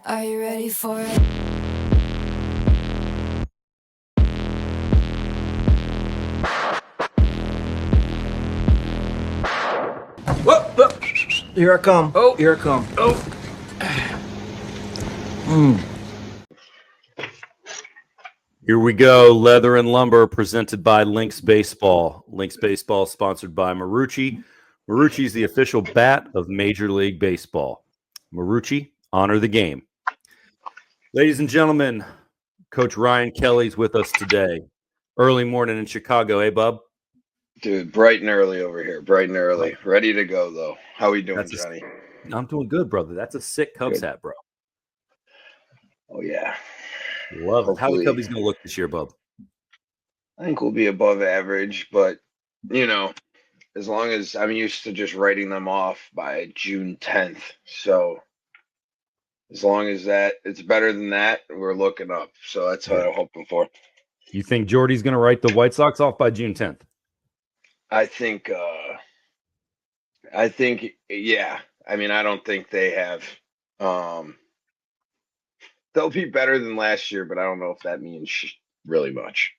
Are you ready for it? Whoop, whoop. Here I come. Oh. Here I come. Oh. Here we go. Leather and Lumber presented by Lynx Baseball. Lynx Baseball sponsored by Marucci. Marucci is the official bat of Major League Baseball. Marucci, honor the game. Ladies and gentlemen, Coach Ryan Kelley's with us today. Early morning in Chicago, eh, bub? Dude, bright and early over here. Bright and early. Ready to go, though. How we doing, Johnny? I'm doing good, brother. That's a sick Cubs hat, bro. Oh, yeah. Love it. How are the Cubbies going to look this year, bub? I think we'll be above average, but, you know, as long as I'm used to just writing them off by June 10th. So as long as that, it's better than that, we're looking up. So that's what I'm hoping for. You think Jordy's going to write the White Sox off by June 10th? I think, yeah. I mean, I don't think they have, they'll be better than last year, but I don't know if that means really much.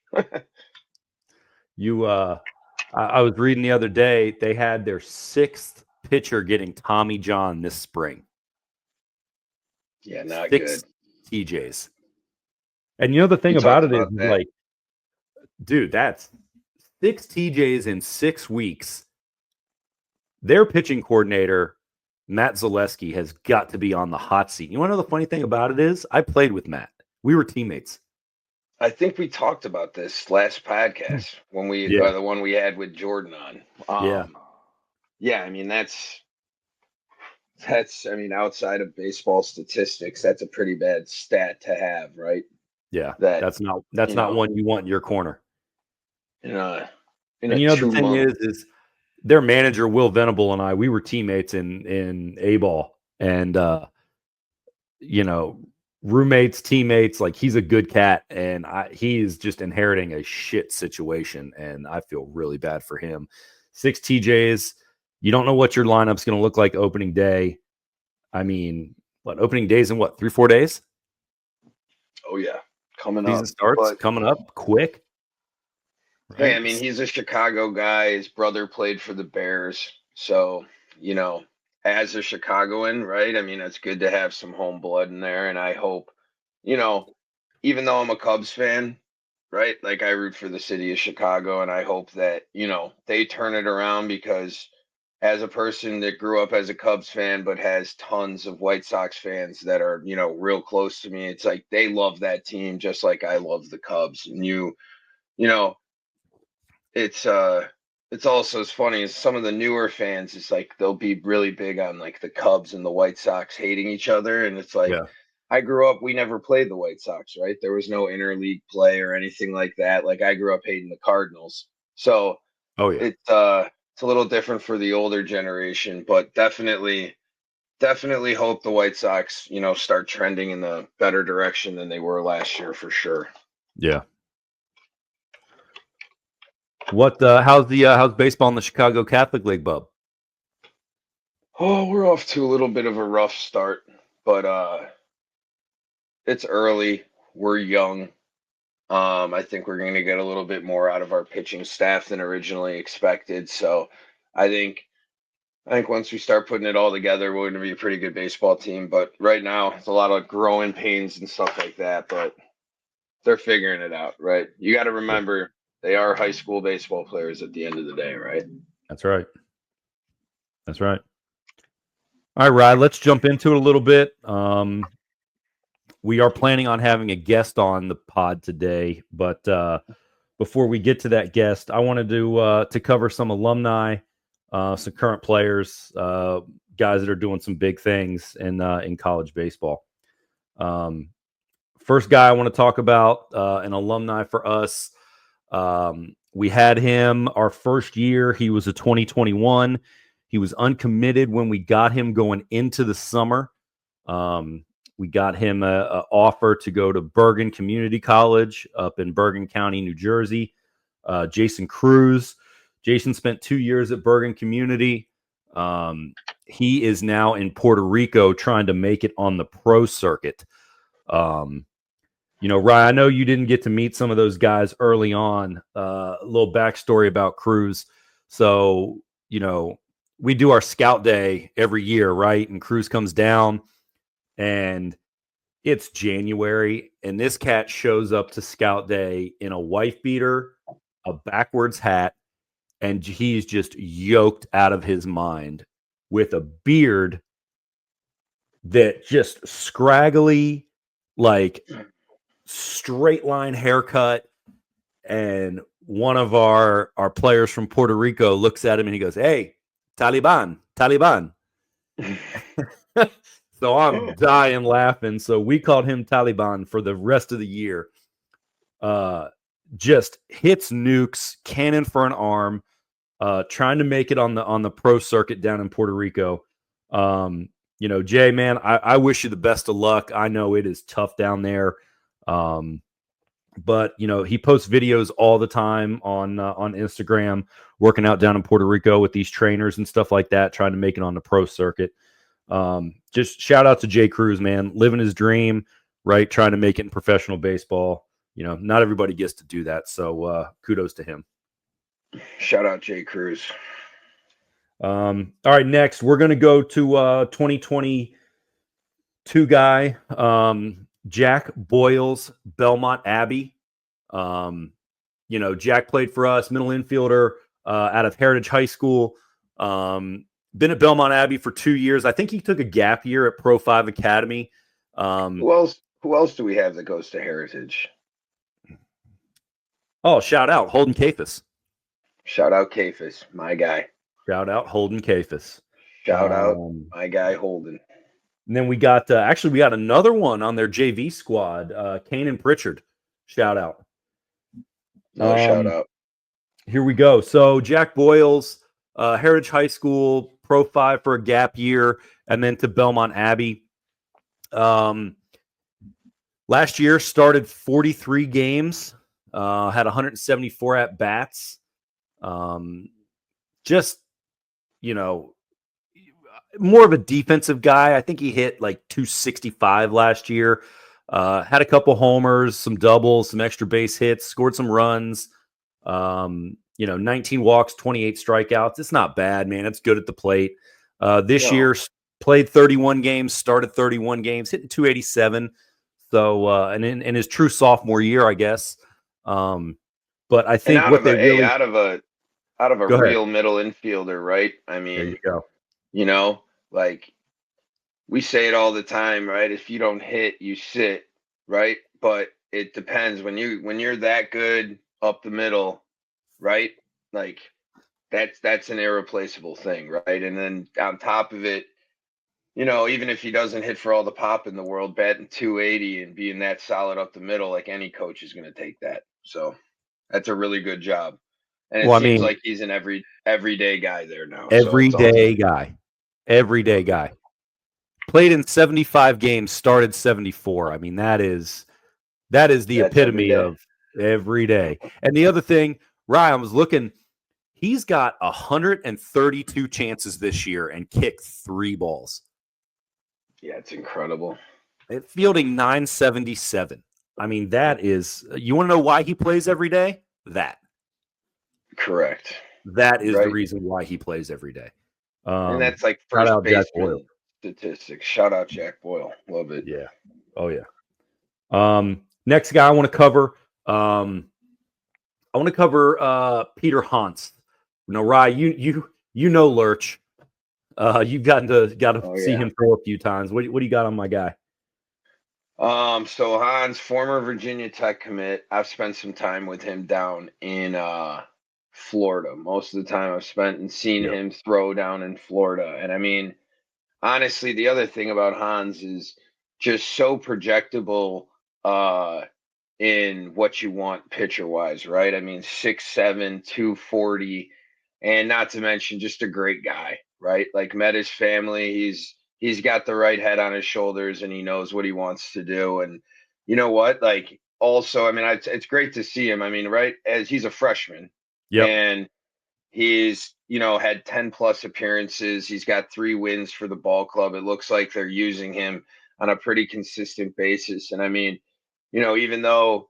I was reading the other day, they had their 6th pitcher getting Tommy John this spring. Yeah, not 6 good. TJs. And you know the thing about it is, like, dude, that's 6 TJs in 6 weeks. Their pitching coordinator, Matt Zaleski, has got to be on the hot seat. You want to know the funny thing about it is, I played with Matt. We were teammates. I think we talked about this last podcast when we the one we had with Jordan on. Yeah. I mean, that's I mean, outside of baseball statistics, that's a pretty bad stat to have, right? Yeah, that's not one you want in your corner. And the thing is their manager Will Venable and I, we were teammates in A-ball, and roommates, teammates. Like, he's a good cat, and he is just inheriting a shit situation, and I feel really bad for him. 6 TJs. You don't know what your lineup's going to look like opening day. I mean, opening day's in 3-4 days? Oh yeah, coming Season up. starts coming up quick. Right? Hey, I mean, he's a Chicago guy. His brother played for the Bears, so as a Chicagoan, right? I mean, it's good to have some home blood in there, and I hope, even though I'm a Cubs fan, right? Like, I root for the city of Chicago, and I hope that they turn it around, because as a person that grew up as a Cubs fan but has tons of White Sox fans that are, real close to me, it's like they love that team just like I love the Cubs. And it's also as funny as some of the newer fans, it's like they'll be really big on like the Cubs and the White Sox hating each other. And it's like, I grew up, we never played the White Sox, right? There was no interleague play or anything like that. Like, I grew up hating the Cardinals. So it's a little different for the older generation, but definitely hope the White Sox, start trending in the better direction than they were last year, for sure. Yeah. How's baseball in the Chicago Catholic League, bub? Oh, we're off to a little bit of a rough start, but it's early. We're young. I think we're going to get a little bit more out of our pitching staff than originally expected. So I think once we start putting it all together, we're going to be a pretty good baseball team. But right now, it's a lot of growing pains and stuff like that. But they're figuring it out, right? You got to remember, they are high school baseball players at the end of the day, right? That's right. That's right. All right, Ryan, let's jump into it a little bit. We are planning on having a guest on the pod today, but before we get to that guest, I wanted to cover some alumni, some current players, guys that are doing some big things in college baseball. First guy I want to talk about, an alumni for us. We had him our first year. He was a 2021. He was uncommitted when we got him going into the summer. We got him an offer to go to Bergen Community College up in Bergen County, New Jersey. Jason Cruz. Jason spent 2 years at Bergen Community. he is now in Puerto Rico trying to make it on the pro circuit. Ryan, I know you didn't get to meet some of those guys early on. A little backstory about Cruz. So, we do our scout day every year, right? And Cruz comes down and it's January, and this cat shows up to scout day in a wife beater, a backwards hat, and he's just yoked out of his mind with a beard that just scraggly, like straight line haircut. And one of our players from Puerto Rico looks at him and he goes, "Hey, Taliban." So I'm dying laughing. So we called him Taliban for the rest of the year. Just hits nukes, cannon for an arm, trying to make it on the pro circuit down in Puerto Rico. Jay, man, I wish you the best of luck. I know it is tough down there. But he posts videos all the time on Instagram, working out down in Puerto Rico with these trainers and stuff like that, trying to make it on the pro circuit. Just shout out to Jay Cruz, man, living his dream, right? Trying to make it in professional baseball. Not everybody gets to do that. So kudos to him. Shout out Jay Cruz. All right, next we're going to go to 2022 guy, Jack Boyles, Belmont Abbey. Jack played for us, middle infielder out of Heritage High School. Been at Belmont Abbey for 2 years. I think he took a gap year at Pro 5 Academy. Who else do we have that goes to Heritage? Oh, shout out Holden Cafis. Shout out Cafis, my guy. Shout out Holden Cafis. Shout out my guy Holden. And then we got another one on their JV squad, Kanan Pritchard. Shout out. Shout out. Here we go. So Jack Boyles, Heritage High School, Pro 5 for a gap year, and then to Belmont Abbey. Last year started 43 games, had 174 at bats. More of a defensive guy. I think he hit like 265 last year. Had a couple homers, some doubles, some extra base hits, scored some runs. 19 walks, 28 strikeouts. It's not bad, man. It's good at the plate. This year played 31 games, started 31 games, hitting 287. So, and in his true sophomore year, I guess. But I think out of a real middle infielder, right? I mean, there you go. Like we say it all the time, right? If you don't hit, you sit, right? But it depends when you're that good up the middle, right? Like that's an irreplaceable thing, right? And then on top of it, even if he doesn't hit for all the pop in the world, batting 280 and being that solid up the middle, like any coach is going to take that. So that's a really good job. And it seems like he's an everyday guy there now. Everyday guy. Played in 75 games, started 74. I mean, that is the epitome of every day. And the other thing, Ryan was looking, he's got 132 chances this year and kicked 3 balls. Yeah, it's incredible. Fielding 977. I mean, that is, you want to know why he plays every day? That. Correct. That is the reason why he plays every day. And that's like first baseman statistics. Shout out Jack Boyle. Love it. Yeah. Oh yeah. Next guy I want to cover. I want to cover Peter Hans. Ryan, you know Lurch. You've gotten to see him throw a few times. What do you got on my guy? So Hans, former Virginia Tech commit. I've spent some time with him down in Florida. Most of the time I've spent and seen him throw down in Florida. And I mean, honestly, the other thing about Hans is just so projectable in what you want pitcher wise, right? I mean, 6'7", 240, and not to mention just a great guy, right? Like met his family. He's got the right head on his shoulders and he knows what he wants to do. And you know what? Like also, I mean, it's great to see him. I mean, right, as he's a freshman. Yeah. And He's, had 10 plus appearances. He's got 3 wins for the ball club. It looks like they're using him on a pretty consistent basis. And I mean, even though,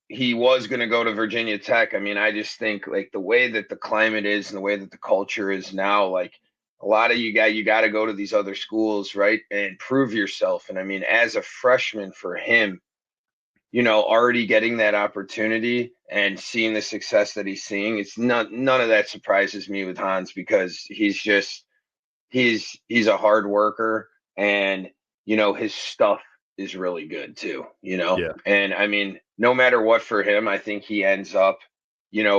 he was going to go to Virginia Tech. I mean, I just think like the way that the climate is and the way that the culture is now, like a lot of you got to go to these other schools, right? And prove yourself. And I mean, as a freshman for him, already getting that opportunity and seeing the success that he's seeing, none of that surprises me with Hans, because he's a hard worker, and his stuff is really good too, Yeah. And I mean, no matter what for him, I think he ends up,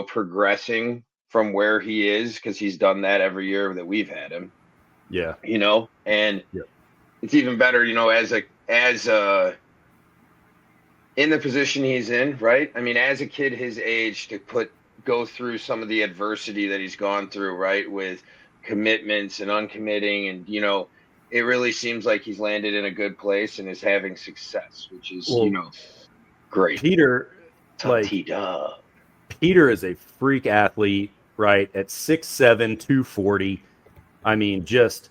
progressing from where he is, because he's done that every year that we've had him. Yeah. And yeah. It's even better, as in the position he's in, right? I mean, as a kid his age, to go through some of the adversity that he's gone through, right, with commitments and uncommitting, and it really seems like he's landed in a good place and is having success, which is great. Peter, Peter is a freak athlete, right? At 6'7", 240. I mean, just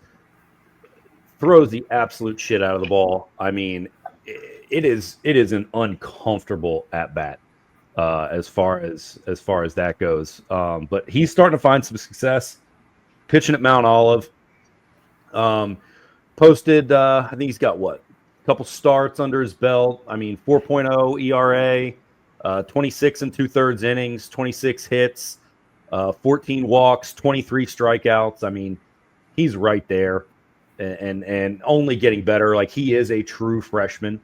throws the absolute shit out of the ball. I mean, it is an uncomfortable at bat as far as that goes. But he's starting to find some success pitching at Mount Olive. Posted, I think he's got a couple starts under his belt. I mean, 4.0 ERA, 26 and 2/3 innings, 26 hits, 14 walks, 23 strikeouts. I mean, he's right there and only getting better. Like, he is a true freshman.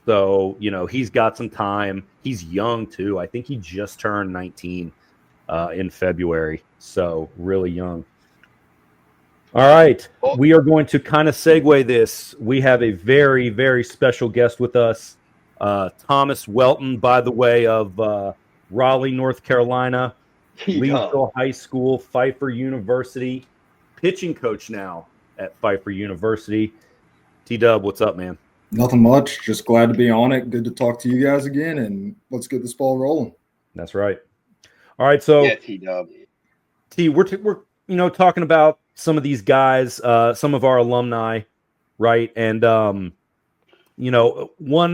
So, he's got some time. He's young too. I think he just turned 19 in February. So really young. All right. We are going to kind of segue this. We have a very, very special guest with us. Thomas Welton, by the way, of Raleigh, North Carolina, Leesville High School, Pfeiffer University, pitching coach now at Pfeiffer University. T-Dub, what's up, man? Nothing much. Just glad to be on it. Good to talk to you guys again, and let's get this ball rolling. That's right. All right, so yeah, T-Dub. We're talking about some of these guys, some of our alumni, right? And one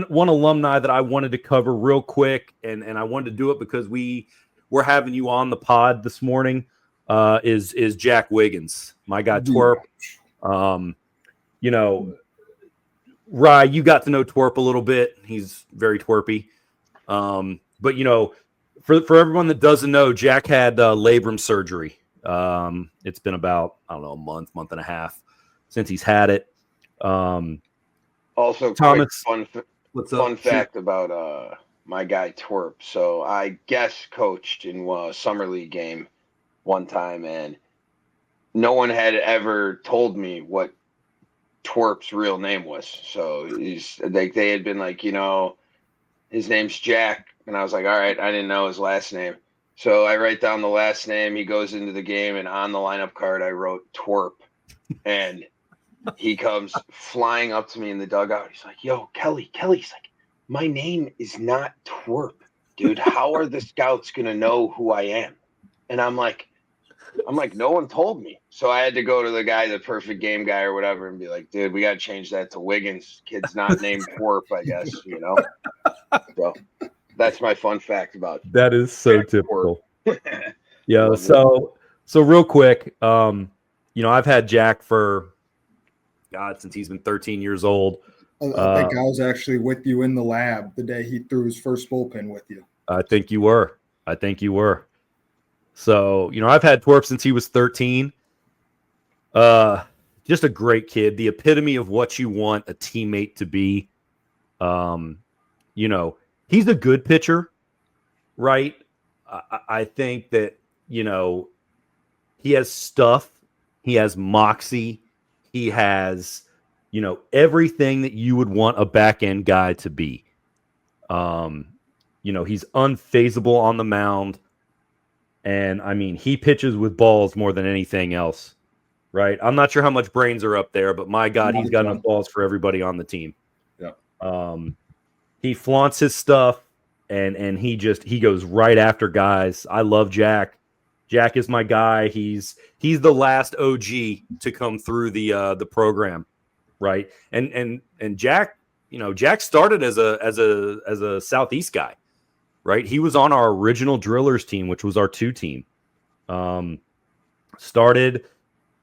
alumni that I wanted to cover real quick, and I wanted to do it because we're having you on the pod this morning, is Jack Wiggins, my guy Twerp. Rye, you got to know Twerp a little bit. He's very twerpy. But for everyone that doesn't know, Jack had labrum surgery. It's been about, I don't know, a month and a half since he's had it. Also, Thomas, fun fact about my guy Twerp. So I guest coached in a summer league game one time, and no one had ever told me what Twerp's real name was. So they had been like, his name's Jack, and I was like, all right, I didn't know his last name. So I write down the last name. He goes into the game, and on the lineup card, I wrote Twerp. And he comes flying up to me in the dugout. He's like, yo, Kelly. He's like, my name is not Twerp, dude. How are the scouts going to know who I am? And I'm like, no one told me. So I had to go to the guy, the perfect game guy or whatever, and be like, dude, we got to change that to Wiggins. Kid's not named Twerp, I guess, So that's my fun fact about that is so typical. Yeah. So real quick, I've had Jack for since he's been 13 years old. I think I was actually with you in the lab the day he threw his first bullpen with you. I think you were. So, I've had Twerp since he was 13. Just a great kid, the epitome of what you want a teammate to be. He's a good pitcher, right? I think that, he has stuff. He has moxie. He has, everything that you would want a back-end guy to be. He's unfazable on the mound. And, I mean, he pitches with balls more than anything else, right? I'm not sure how much brains are up there, but my God, he's got enough balls for everybody on the team. Yeah. He flaunts his stuff, and he goes right after guys. I love Jack. Jack is my guy. He's the last OG to come through the program, right? And Jack, Jack started as a Southeast guy, right? He was on our original drillers team, which was our 2 team. Started,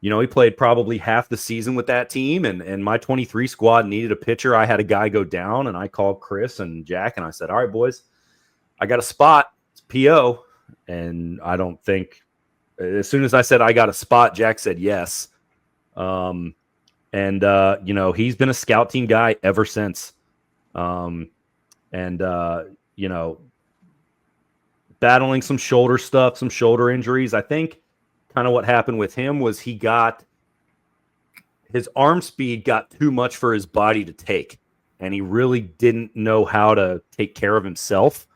he played probably half the season with that team, and my 23 squad needed a pitcher. I had a guy go down, and I called Chris and Jack, and I said, all right, boys, I got a spot. It's PO. And I don't think, as soon as I said I got a spot, Jack said yes. He's been a scout team guy ever since. Battling some shoulder stuff, some shoulder injuries. I think kind of what happened with him was his arm speed got too much for his body to take, and he really didn't know how to take care of himself.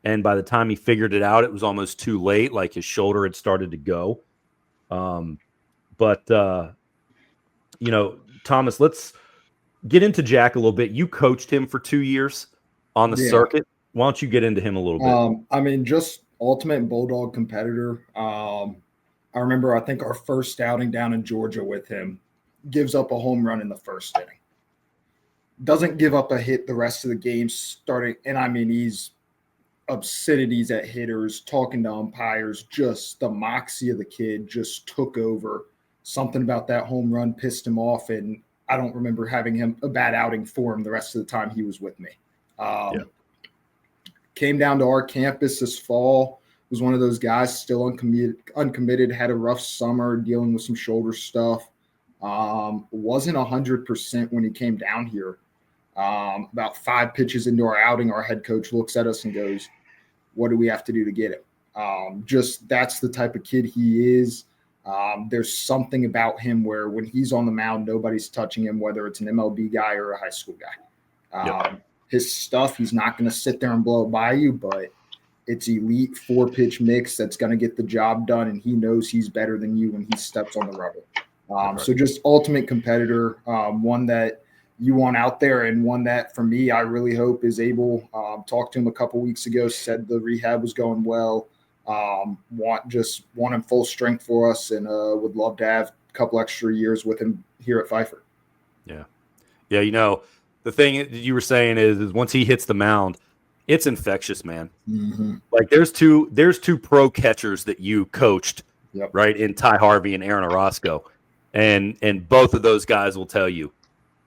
And by the time he figured it out, it was almost too late. Like his shoulder had started to go. Thomas, let's get into Jack a little bit. You coached him for 2 years on the circuit. Why don't you get into him a little bit? Just ultimate bulldog competitor. I remember, I think our first outing down in Georgia with him, gives up a home run in the first inning. Doesn't give up a hit the rest of the game starting. And he's obscenities at hitters, talking to umpires, just the moxie of the kid just took over. Something about that home run pissed him off, and I don't remember having a bad outing for him the rest of the time he was with me. Came down to our campus this fall, was one of those guys still uncommitted, had a rough summer dealing with some shoulder stuff. Wasn't 100% when he came down here. About 5 pitches into our outing, our head coach looks at us and goes, what do we have to do to get him? That's the type of kid he is. There's something about him where when he's on the mound, nobody's touching him, whether it's an MLB guy or a high school guy. His stuff, he's not going to sit there and blow it by you, but it's elite 4-pitch mix that's going to get the job done, and he knows he's better than you when he steps on the rubber. So just ultimate competitor, one that you want out there, and one that, for me, I really hope is able. Talked to him a couple weeks ago, said the rehab was going well. Want him full strength for us, and would love to have a couple extra years with him here at Pfeiffer. Yeah. The thing you were saying is once he hits the mound, it's infectious, man. Mm-hmm. Like there's two pro catchers that you coached, right, in Ty Harvey and Aaron Orozco, and both of those guys will tell you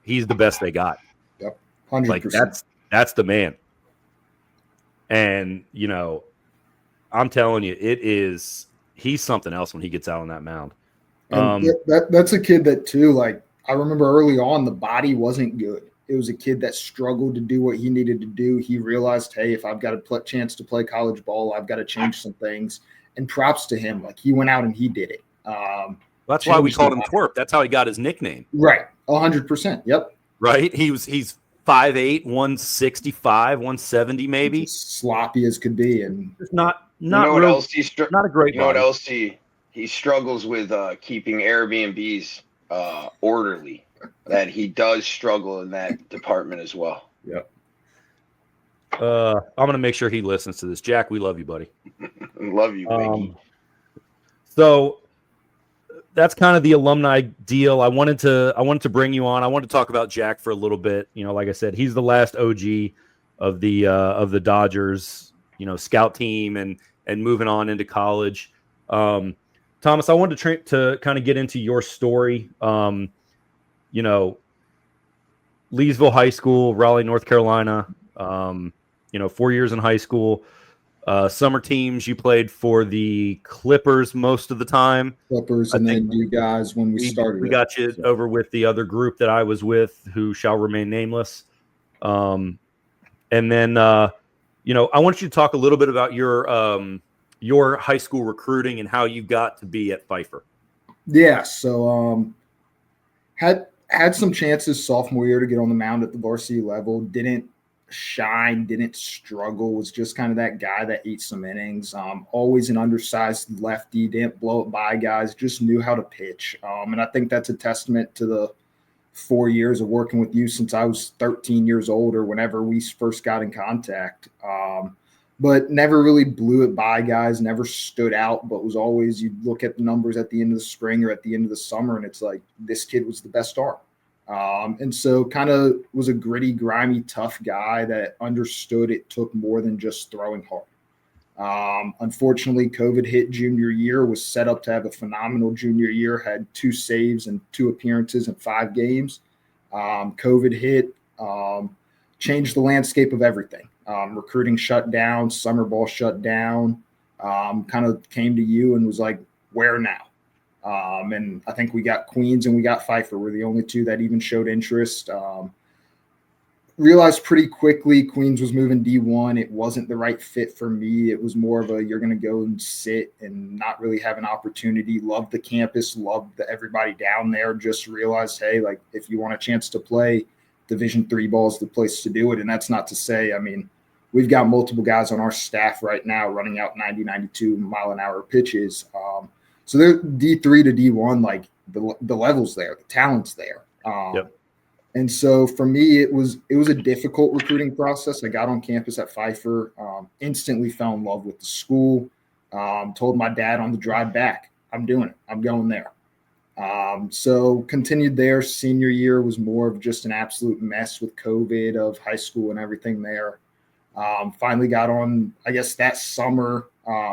he's the best they got. 100%. Like that's the man. And I'm telling you, he's something else when he gets out on that mound. That's a kid that too, like I remember early on, the body wasn't good. It was a kid that struggled to do what he needed to do. He realized, hey, if I've got a chance to play college ball, I've got to change some things. And props to him. Like he went out and he did it. That's why we called him Twerp. That's how he got his nickname. Right. 100%. Yep. Right. He's 5'8", 165, 170 maybe. Sloppy as could be. And not what else not a great You know what else he struggles with keeping Airbnbs orderly. That he does struggle in that department as well. Yep. I'm gonna make sure he listens to this. Jack, we love you, buddy. Love you, Wiggy. So that's kind of the alumni deal. I wanted to bring you on. I wanted to talk about Jack for a little bit. Like I said, he's the last OG of the Dodgers, scout team and moving on into college. Thomas, I wanted to kind of get into your story. Leesville High School, Raleigh, North Carolina, 4 years in high school, summer teams. You played for the Clippers most of the time. And then you guys, when we started. We got you over with the other group that I was with, who shall remain nameless. And then, I want you to talk a little bit about your high school recruiting and how you got to be at Pfeiffer. Yeah, so had some chances sophomore year to get on the mound at the varsity level. Didn't shine, didn't struggle, was just kind of that guy that ate some innings. Always an undersized lefty, didn't blow it by guys, just knew how to pitch. And I think that's a testament to 4 years of working with you since I was 13 years old or whenever we first got in contact. But never really blew it by guys, never stood out, but was always, you'd look at the numbers at the end of the spring or at the end of the summer, and it's like, this kid was the best arm. And so kind of was a gritty, grimy, tough guy that understood it took more than just throwing hard. Unfortunately, COVID hit junior year, was set up to have a phenomenal junior year, had 2 saves and 2 appearances in 5 games. COVID hit, changed the landscape of everything. Recruiting shut down, summer ball shut down, kind of came to you and was like, where now? And I think we got Queens and we got Pfeiffer were the only 2 that even showed interest. Realized pretty quickly Queens was moving D1. It wasn't the right fit for me. It was more of a, you're going to go and sit and not really have an opportunity. Loved the campus, loved everybody down there. Just realized, hey, like if you want a chance to play Division III ball is the place to do it. And that's not to say, I mean, we've got multiple guys on our staff right now running out 90, 92 mile an hour pitches. So they're D3 to D1, like the level's there, the talent's there. Yep. And so for me, it was a difficult recruiting process. I got on campus at Pfeiffer, instantly fell in love with the school, told my dad on the drive back, I'm doing it. I'm going there. So continued there. Senior year was more of just an absolute mess with COVID of high school and everything there. Finally got on, I guess that summer,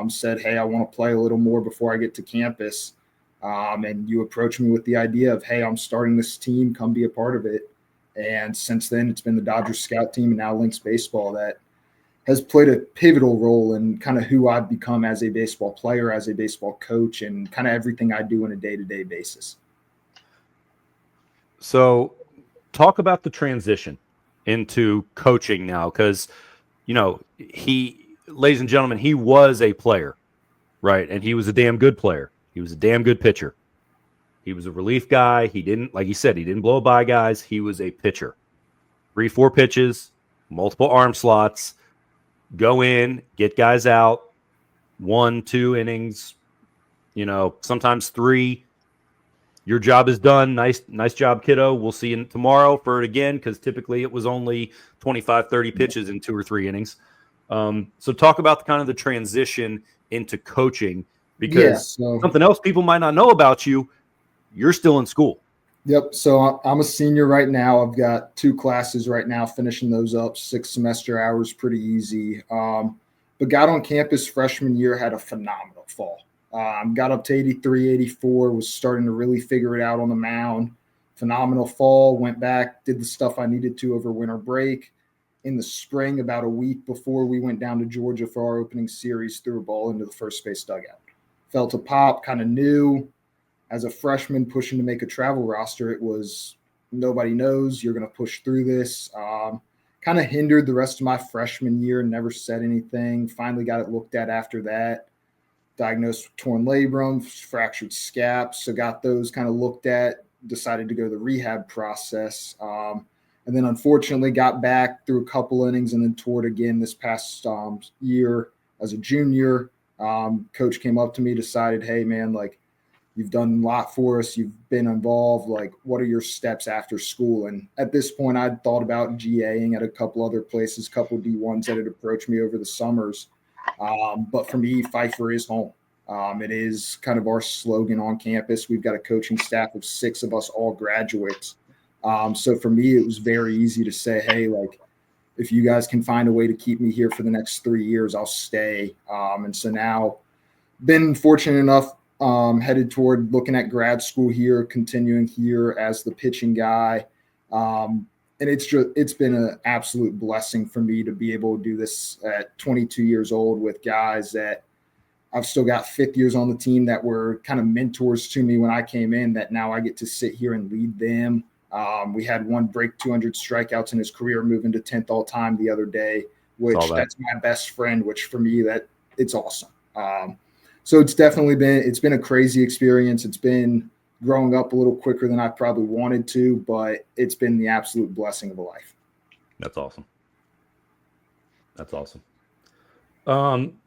said, hey, I want to play a little more before I get to campus. And you approached me with the idea of, hey, I'm starting this team, come be a part of it. And since then, it's been the Dodgers scout team and now Lynx baseball that has played a pivotal role in kind of who I've become as a baseball player, as a baseball coach, and kind of everything I do on a day-to-day basis. So talk about the transition into coaching now, because, you know, ladies and gentlemen, he was a player, right? And he was a damn good player. He was a damn good pitcher. He was a relief guy. He didn't, like he said, he didn't blow by guys. He was a pitcher. 3-4 pitches, multiple arm slots, go in, get guys out, 1-2 innings, you know, sometimes 3. Your job is done. Nice job, kiddo. We'll see you tomorrow for it again, because typically it was only 25, 30 pitches in 2 or 3 innings. So talk about the transition into coaching, because something else people might not know about you, you're still in school. Yep. So I'm a senior right now. I've got 2 classes right now, finishing those up, 6 semester hours, pretty easy. But got on campus freshman year, had a phenomenal fall. Got up to 83, 84, was starting to really figure it out on the mound. Phenomenal fall, went back, did the stuff I needed to over winter break. In the spring, about a week before we went down to Georgia for our opening series, threw a ball into the first base dugout. Felt a pop, kind of new. As a freshman pushing to make a travel roster, it was nobody knows, you're going to push through this. Kind of hindered the rest of my freshman year, never said anything. Finally got it looked at after that. Diagnosed with torn labrum, fractured scap. So got those kind of looked at, decided to go the rehab process. And then unfortunately got back through a couple innings and then toured again this past year as a junior. Coach came up to me, decided, hey, man, like, you've done a lot for us. You've been involved. Like, what are your steps after school? And at this point, I'd thought about GAing at a couple other places, a couple D1s that had approached me over the summers. But for me, Pfeiffer is home. It is kind of our slogan on campus. We've got a coaching staff of 6 of us, all graduates. So for me, it was very easy to say, hey, like, if you guys can find a way to keep me here for the next 3 years, I'll stay. And so now been fortunate enough, headed toward looking at grad school here, continuing here as the pitching guy. And it's been an absolute blessing for me to be able to do this at 22 years old with guys that I've still got 5th years on the team that were kind of mentors to me when I came in, that now I get to sit here and lead them. We had one break 200 strikeouts in his career, moving to 10th all time the other day, which that's my best friend, which for me, that it's awesome. So it's definitely been a crazy experience. It's been growing up a little quicker than I probably wanted to, but it's been the absolute blessing of a life. That's awesome.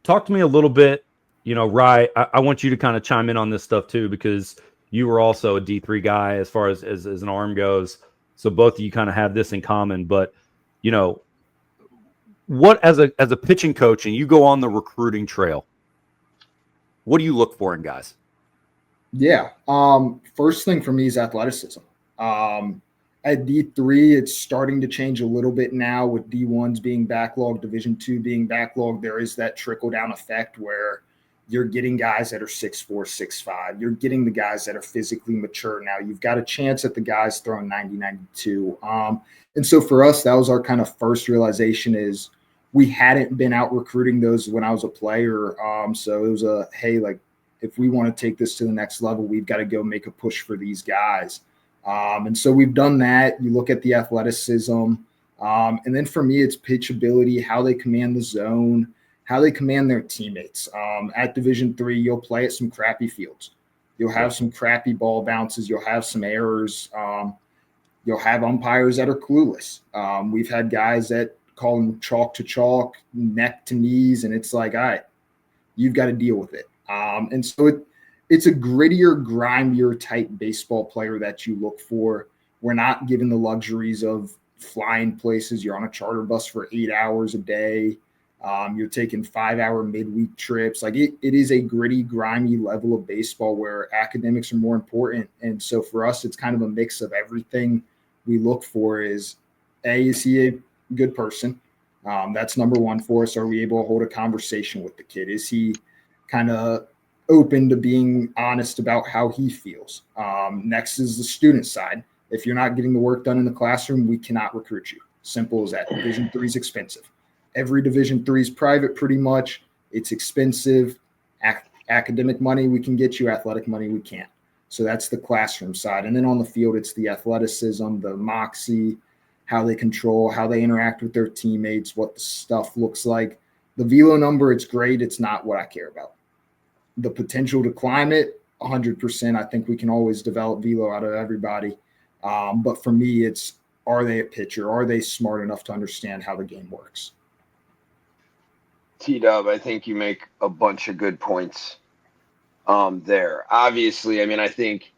Talk to me a little bit, Rye, I want you to kind of chime in on this stuff too, because, You were also a D3 guy as far as an arm goes. So both of you kind of have this in common. But, you know, what as a pitching coach and you go on the recruiting trail, what do you look for in guys? Yeah. First thing for me is athleticism. At D3, it's starting to change a little bit now with D1s being backlogged, Division II being backlogged. There is that trickle-down effect where you're getting guys that are 6'4", 6'5". You're getting the guys that are physically mature now. You've got a chance at the guys throwing 90, 92. And so for us, that was our kind of first realization is we hadn't been out recruiting those when I was a player. So it was hey, like, if we want to take this to the next level, we've got to go make a push for these guys. And so we've done that. You look at the athleticism. And then for me, it's pitchability, how they command the zone, how they command their teammates. At Division III, you'll play at some crappy fields. You'll have some crappy ball bounces. You'll have some errors. You'll have umpires that are clueless. We've had guys that call them chalk to chalk, neck to knees, and it's like, all right, you've got to deal with it. And so it's a grittier, grimier type baseball player that you look for. We're not given the luxuries of flying places. You're on a charter bus for 8 hours a day. You're taking 5-hour midweek trips. Like it is a gritty, grimy level of baseball where academics are more important. And so for us, it's kind of a mix of everything we look for is he a good person? That's number one for us. Are we able to hold a conversation with the kid? Is he kind of open to being honest about how he feels? Next is the student side. If you're not getting the work done in the classroom, we cannot recruit you. Simple as that. Division III is expensive. Every Division III is private pretty much. It's expensive. Academic money we can get you, athletic money we can't. So that's the classroom side. And then on the field, it's the athleticism, the moxie, how they control, how they interact with their teammates, what the stuff looks like. The velo number, it's great. It's not what I care about. The potential to climb it, 100%. I think we can always develop velo out of everybody. But for me, it's, are they a pitcher? Are they smart enough to understand how the game works? T-Dub, I think you make a bunch of good points there. Obviously, I mean, I think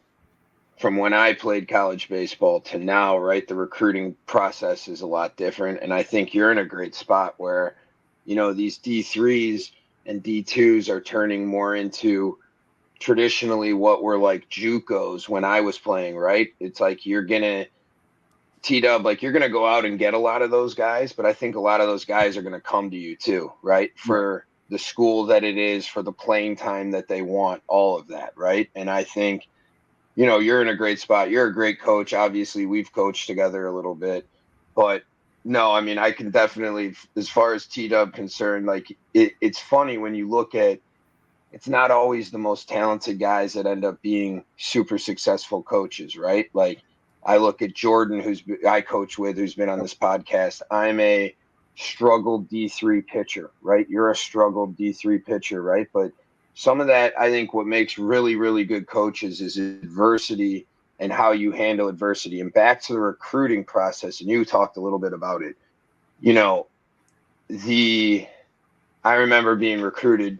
from when I played college baseball to now, right, the recruiting process is a lot different. And I think you're in a great spot where, you know, these D3s and D2s are turning more into traditionally what were like JUCOs when I was playing, right? It's like you're going to T-Dub, like you're going to go out and get a lot of those guys, but I think a lot of those guys are going to come to you too, right? For the school that it is, for the playing time that they want, all of that, right? And I think, you know, you're in a great spot. You're a great coach. Obviously, we've coached together a little bit, but no, I mean, I can definitely, as far as T-Dub concerned, like it's funny when you look at, it's not always the most talented guys that end up being super successful coaches, right? Like I look at Jordan, I coach with, who's been on this podcast. I'm a struggled D3 pitcher, right? You're a struggled D3 pitcher, right? But some of that, I think what makes really, really good coaches is adversity and how you handle adversity. And back to the recruiting process, and you talked a little bit about it. You know, I remember being recruited.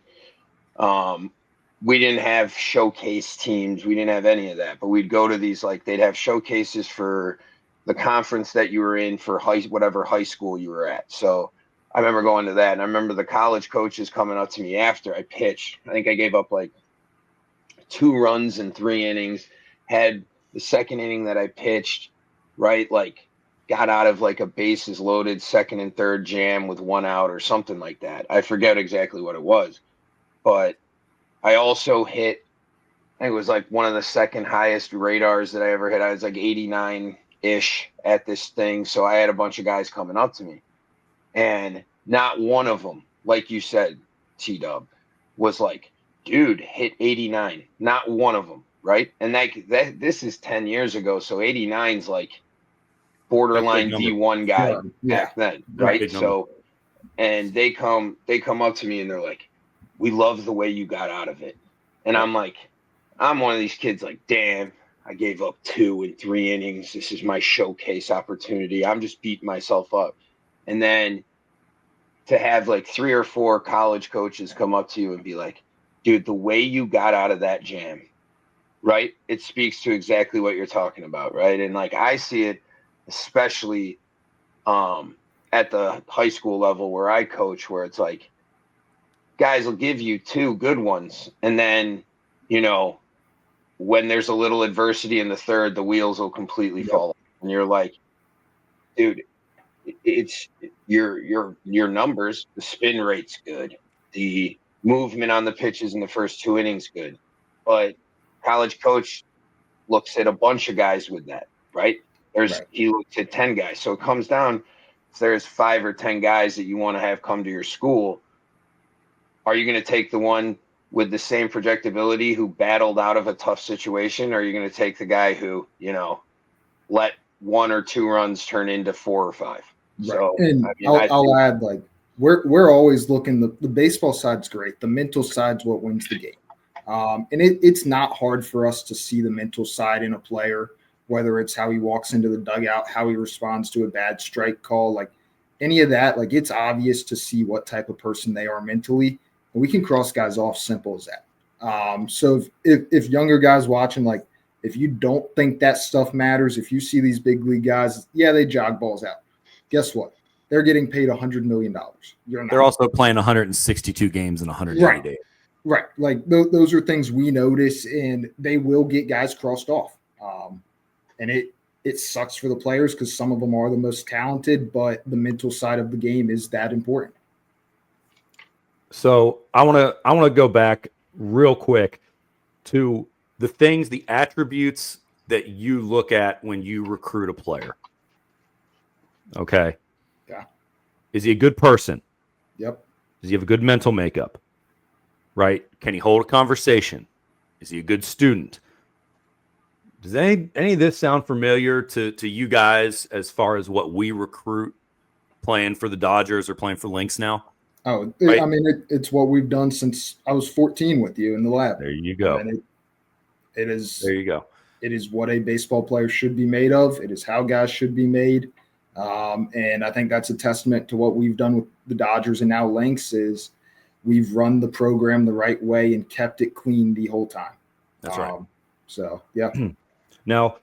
We didn't have showcase teams. We didn't have any of that, but we'd go to these, like they'd have showcases for the conference that you were in for whatever high school you were at. So I remember going to that, and I remember the college coaches coming up to me after I pitched. I think I gave up like 2 runs in 3 innings, had the second inning that I pitched, right? Like got out of like a bases loaded second and third jam with 1 out or something like that. I forget exactly what it was, but I also hit, I think it was like one of the second highest radars that I ever hit. I was like 89-ish at this thing. So I had a bunch of guys coming up to me. And not one of them, like you said, T-Dub, was like, dude, hit 89. Not one of them, right? And this is 10 years ago. So 89's like borderline D1 guy back then, right? So, and they come up to me and they're like, we love the way you got out of it. And I'm like, I'm one of these kids like, damn, I gave up 2 in 3 innings. This is my showcase opportunity. I'm just beating myself up. And then to have like 3 or 4 college coaches come up to you and be like, dude, the way you got out of that jam right? It speaks to exactly what you're talking about, right? And like I see it, especially at the high school level where I coach, where it's like guys will give you 2 good ones, and then when there's a little adversity in the third, the wheels will completely fall off, and you're like, dude, it's your numbers, the spin rate's good, the movement on the pitches in the first 2 innings good, but college coach looks at a bunch of guys with that, right? He looks at 10 guys. So it comes down, if there's 5 or 10 guys that you want to have come to your school, are you going to take the one with the same projectability who battled out of a tough situation? Or are you going to take the guy who, let 1 or 2 runs turn into 4 or 5? Right. So, and I'll add, like, we're always looking, the baseball side's great. The mental side's what wins the game. And it's not hard for us to see the mental side in a player, whether it's how he walks into the dugout, how he responds to a bad strike call, like any of that. Like, it's obvious to see what type of person they are mentally. And we can cross guys off, simple as that. So if younger guys watching, like, if you don't think that stuff matters, if you see these big league guys, they jog balls out. Guess what? They're getting paid $100 million. They're also playing 162 games in 180 days. Right. Like those are things we notice, and they will get guys crossed off. And it sucks for the players because some of them are the most talented, but the mental side of the game is that important. So I want to go back real quick to the attributes that you look at when you recruit a player. Okay. Yeah. Is he a good person? Yep. Does he have a good mental makeup? Right? Can he hold a conversation? Is he a good student? Does any of this sound familiar to you guys as far as what we recruit playing for the Dodgers or playing for Lynx now? Oh, right? I mean, it's what we've done since I was 14 with you in the lab. There you go. I mean, it is. There you go. It is what a baseball player should be made of. It is how guys should be made. And I think that's a testament to what we've done with the Dodgers and now Lynx is we've run the program the right way and kept it clean the whole time. That's right. So, yeah. Now,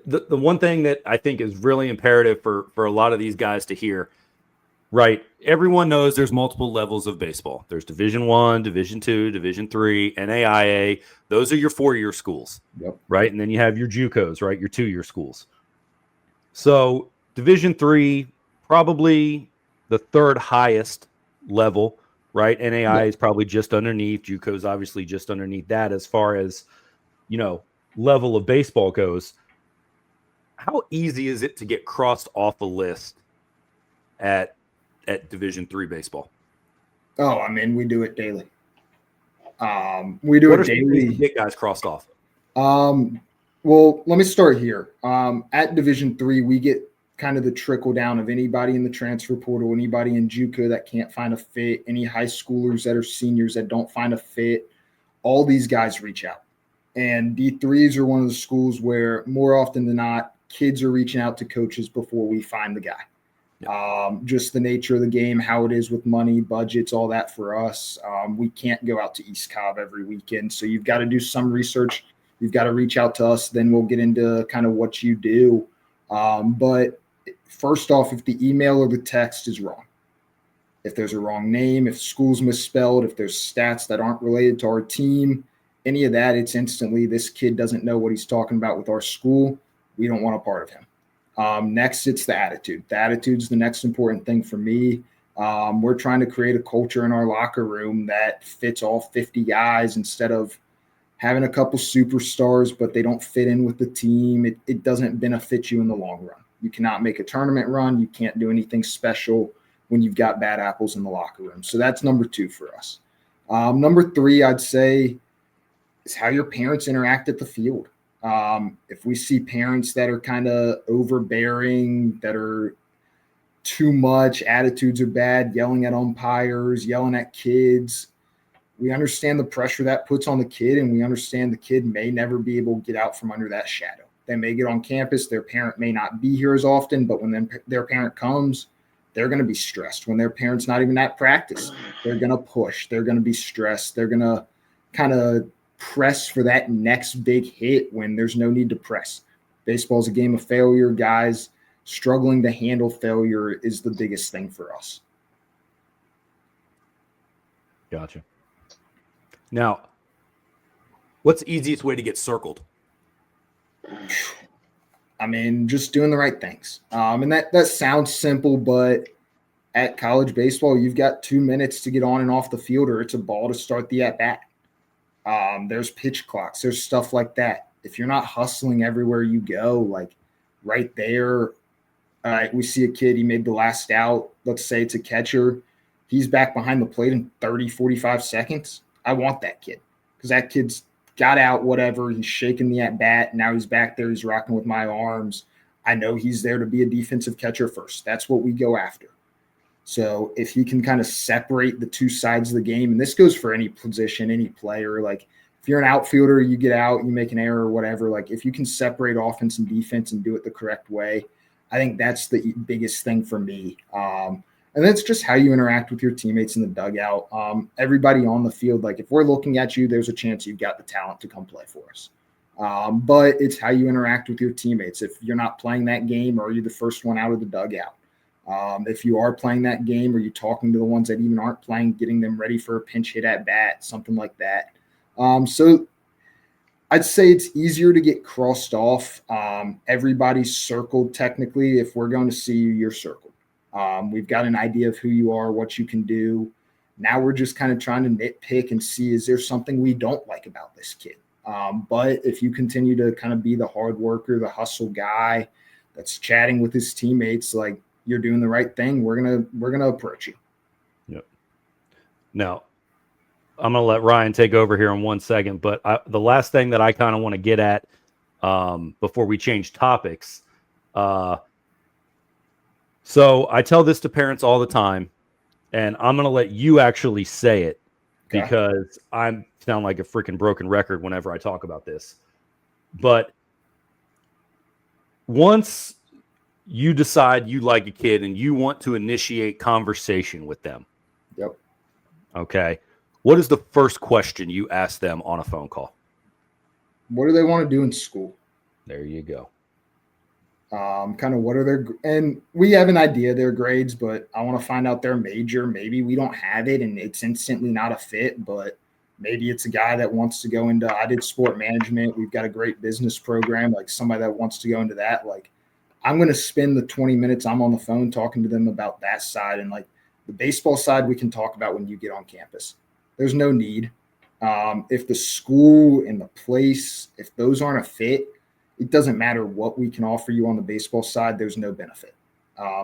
the one thing that I think is really imperative for a lot of these guys to hear, right? Everyone knows there's multiple levels of baseball. There's Division I, Division II, Division III, NAIA. Those are your 4-year schools, right? And then you have your JUCOs, right? Your 2-year schools. So Division III, probably the 3rd highest level, right? NAIA is probably just underneath. JUCO is obviously just underneath that as far as, level of baseball goes. How easy is it to get crossed off a list at Division III baseball? Oh, I mean, we do it daily. We do it daily. To get guys crossed off. Well, let me start here. At Division III, we get kind of the trickle down of anybody in the transfer portal, anybody in JUCO that can't find a fit, any high schoolers that are seniors that don't find a fit. All these guys reach out. And D3s are one of the schools where more often than not, kids are reaching out to coaches before we find the guy. Just the nature of the game, how it is with money, budgets, all that for us. We can't go out to East Cobb every weekend. So you've got to do some research. You've got to reach out to us. Then we'll get into kind of what you do. But first off, if the email or the text is wrong, if there's a wrong name, if school's misspelled, if there's stats that aren't related to our team, any of that, it's instantly this kid doesn't know what he's talking about with our school. We don't want a part of him. Next, it's the attitude. The attitude's the next important thing for me. We're trying to create a culture in our locker room that fits all 50 guys instead of having a couple superstars, but they don't fit in with the team. It doesn't benefit you in the long run. You cannot make a tournament run. You can't do anything special when you've got bad apples in the locker room. So that's number 2 for us. Number 3, I'd say, is how your parents interact at the field. If we see parents that are kind of overbearing, that are too much, attitudes are bad, yelling at umpires, yelling at kids, we understand the pressure that puts on the kid, and we understand the kid may never be able to get out from under that shadow. They may get on campus. Their parent may not be here as often, but when their parent comes, they're going to be stressed. When their parent's not even at practice, they're going to push. They're going to be stressed. They're going to kind of press for that next big hit when there's no need to press. Baseball is a game of failure. Guys struggling to handle failure is the biggest thing for us. Gotcha. Now, what's the easiest way to get circled? I mean, just doing the right things. And that sounds simple, but at college baseball, you've got 2 minutes to get on and off the field, or it's a ball to start the at-bat. There's pitch clocks. There's stuff like that. If you're not hustling everywhere you go, like right there, we see a kid, he made the last out. Let's say it's a catcher. He's back behind the plate in 30, 45 seconds. I want that kid because that kid's got out, whatever. He's shaking the at-bat. Now he's back there. He's rocking with my arms. I know he's there to be a defensive catcher first. That's what we go after. So if he can kind of separate the two sides of the game, and this goes for any position, any player, like if you're an outfielder, you get out, you make an error or whatever. Like if you can separate offense and defense and do it the correct way, I think that's the biggest thing for me. And that's just how you interact with your teammates in the dugout. Everybody on the field, like if we're looking at you, there's a chance you've got the talent to come play for us. But it's how you interact with your teammates. If you're not playing that game, or you're the first one out of the dugout. If you are playing that game, or you're talking to the ones that even aren't playing, getting them ready for a pinch hit at bat, something like that. So I'd say it's easier to get crossed off. Everybody's circled technically. If we're going to see you, you're circled. We've got an idea of who you are, what you can do. Now we're just kind of trying to nitpick and see, is there something we don't like about this kid? But if you continue to kind of be the hard worker, the hustle guy that's chatting with his teammates, like you're doing the right thing, we're gonna approach you. Yep. Now, I'm gonna let Ryan take over here in 1 second, but the last thing that I kind of want to get at before we change topics. So I tell this to parents all the time, and I'm going to let you actually say it because I sound like a freaking broken record whenever I talk about this. But once you decide you like a kid and you want to initiate conversation with them. Yep. Okay. What is the first question you ask them on a phone call? What do they want to do in school? There you go. Kind of what are their, and we have an idea of their grades, but I want to find out their major. Maybe we don't have it and it's instantly not a fit, but maybe it's a guy that wants to go into, I did sport management. We've got a great business program, like somebody that wants to go into that. Like I'm going to spend the 20 minutes I'm on the phone talking to them about that side. And like the baseball side, we can talk about when you get on campus. There's no need. If the school and the place, if those aren't a fit, it doesn't matter what we can offer you on the baseball side. There's no benefit.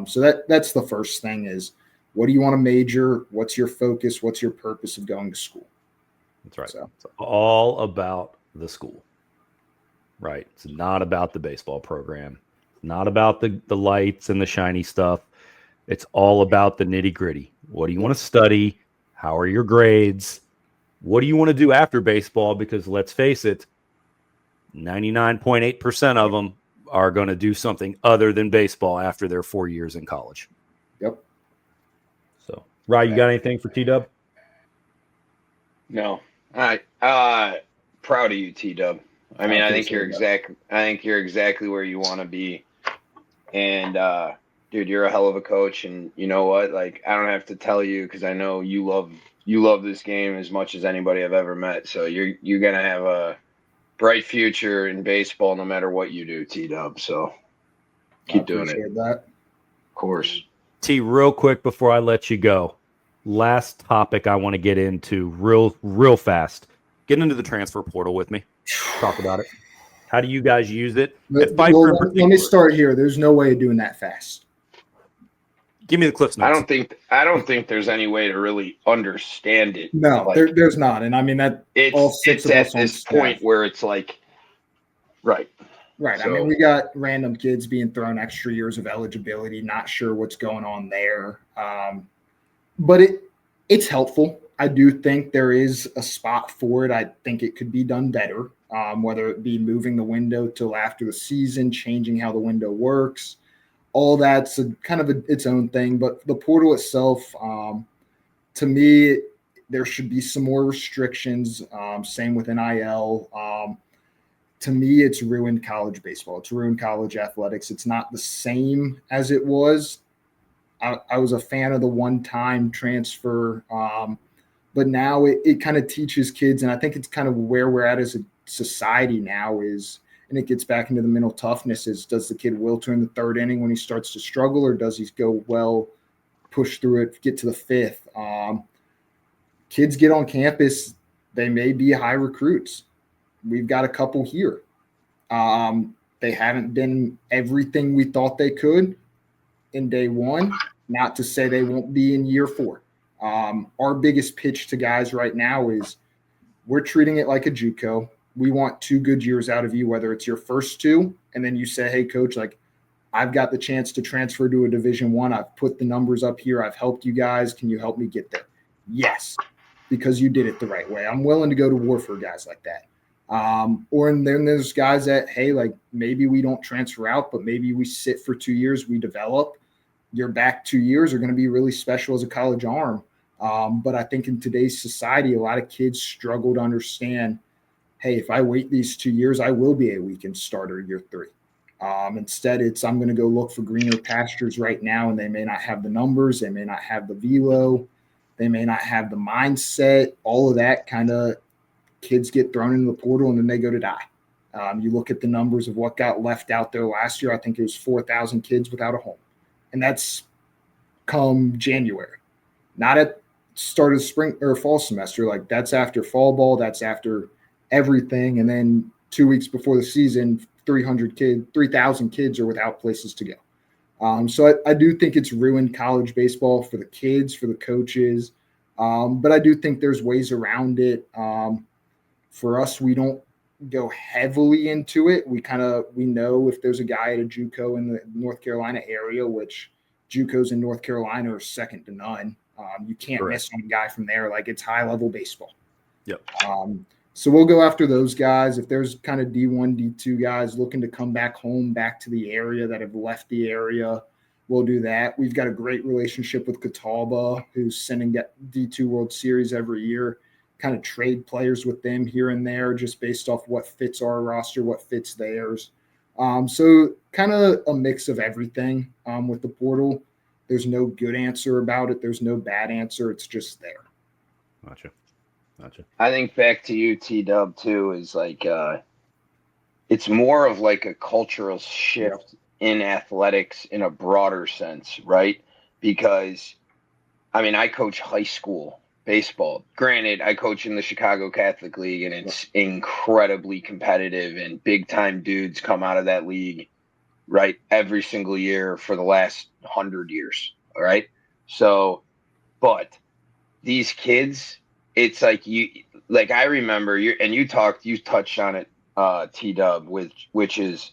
So that's the first thing is, what do you want to major? What's your focus? What's your purpose of going to school? That's right. So. It's all about the school, right? It's not about the baseball program. It's not about the lights and the shiny stuff. It's all about the nitty gritty. What do you want to study? How are your grades? What do you want to do after baseball? Because let's face it, 99.8% of them are going to do something other than baseball after their 4 years in college. Yep. So, Ryan, you got anything for T-Dub? No. Proud of you, T-Dub. I mean, I think you're exactly where you want to be. And dude, you're a hell of a coach, and you know what? Like, I don't have to tell you because I know you love this game as much as anybody I've ever met. So you're going to have a bright future in baseball no matter what you do, T-Dub. So keep doing it. That. Of course. T, real quick before I let you go, last topic I want to get into real fast. Get into the transfer portal with me. Talk about it. How do you guys use it? Let me start here. There's no way of doing that fast. Give me the Cliffs notes. I don't think there's any way to really understand it. No, like, there's not. And I mean that it's at this point where it's like, right. Right. So, I mean, we got random kids being thrown extra years of eligibility, not sure what's going on there. But it's helpful. I do think there is a spot for it. I think it could be done better, whether it be moving the window till after the season, changing how the window works. All that's kind of its own thing. But the portal itself, to me, there should be some more restrictions. Same with NIL. To me, it's ruined college baseball. It's ruined college athletics. It's not the same as it was. I was a fan of the one-time transfer, but now it kind of teaches kids, and I think it's kind of where we're at as a society now is, and it gets back into the mental toughness is, does the kid wilter in the third inning when he starts to struggle, or does he go, well, push through it, get to the fifth? Kids get on campus, they may be high recruits. We've got a couple here. They haven't been everything we thought they could in day one, not to say they won't be in year 4. Our biggest pitch to guys right now is we're treating it like a JUCO. We want 2 good years out of you, whether it's your first 2, and then you say, hey, coach, like, I've got the chance to transfer to a Division I. I've put the numbers up here. I've helped you guys. Can you help me get there? Yes, because you did it the right way. I'm willing to go to war for guys like that. And then there's guys that, hey, like, maybe we don't transfer out, but maybe we sit for 2 years, we develop. Your back 2 years are going to be really special as a college arm. But I think in today's society, a lot of kids struggle to understand, hey, if I wait these 2 years, I will be a weekend starter year 3. Instead, it's I'm going to go look for greener pastures right now, and they may not have the numbers, they may not have the velo, they may not have the mindset, all of that kind of kids get thrown into the portal and then they go to die. You look at the numbers of what got left out there last year. I think it was 4,000 kids without a home. And that's come January, not at start of spring or fall semester. Like, that's after fall ball, that's after everything. And then 2 weeks before the season, 3,000 kids are without places to go. So I do think it's ruined college baseball for the kids, for the coaches. But I do think there's ways around it. For us, we don't go heavily into it. We know if there's a guy at a JUCO in the North Carolina area, which JUCOs in North Carolina are second to none. You can't miss on a guy from there. Like, it's high level baseball. Yep. So we'll go after those guys. If there's kind of D1, D2 guys looking to come back home, back to the area that have left the area, we'll do that. We've got a great relationship with Catawba, who's sending D2 World Series every year. Kind of trade players with them here and there just based off what fits our roster, what fits theirs. So kind of a mix of everything with the portal. There's no good answer about it. There's no bad answer. It's just there. Gotcha. I think back to you, T-Dub, too, is like it's more of like a cultural shift in athletics in a broader sense, right? Because, I mean, I coach high school baseball. Granted, I coach in the Chicago Catholic League, and it's incredibly competitive, and big-time dudes come out of that league, right, every single year for the last 100 years, all right? So, but these kids, it's like I remember you touched on it, T-Dub, which is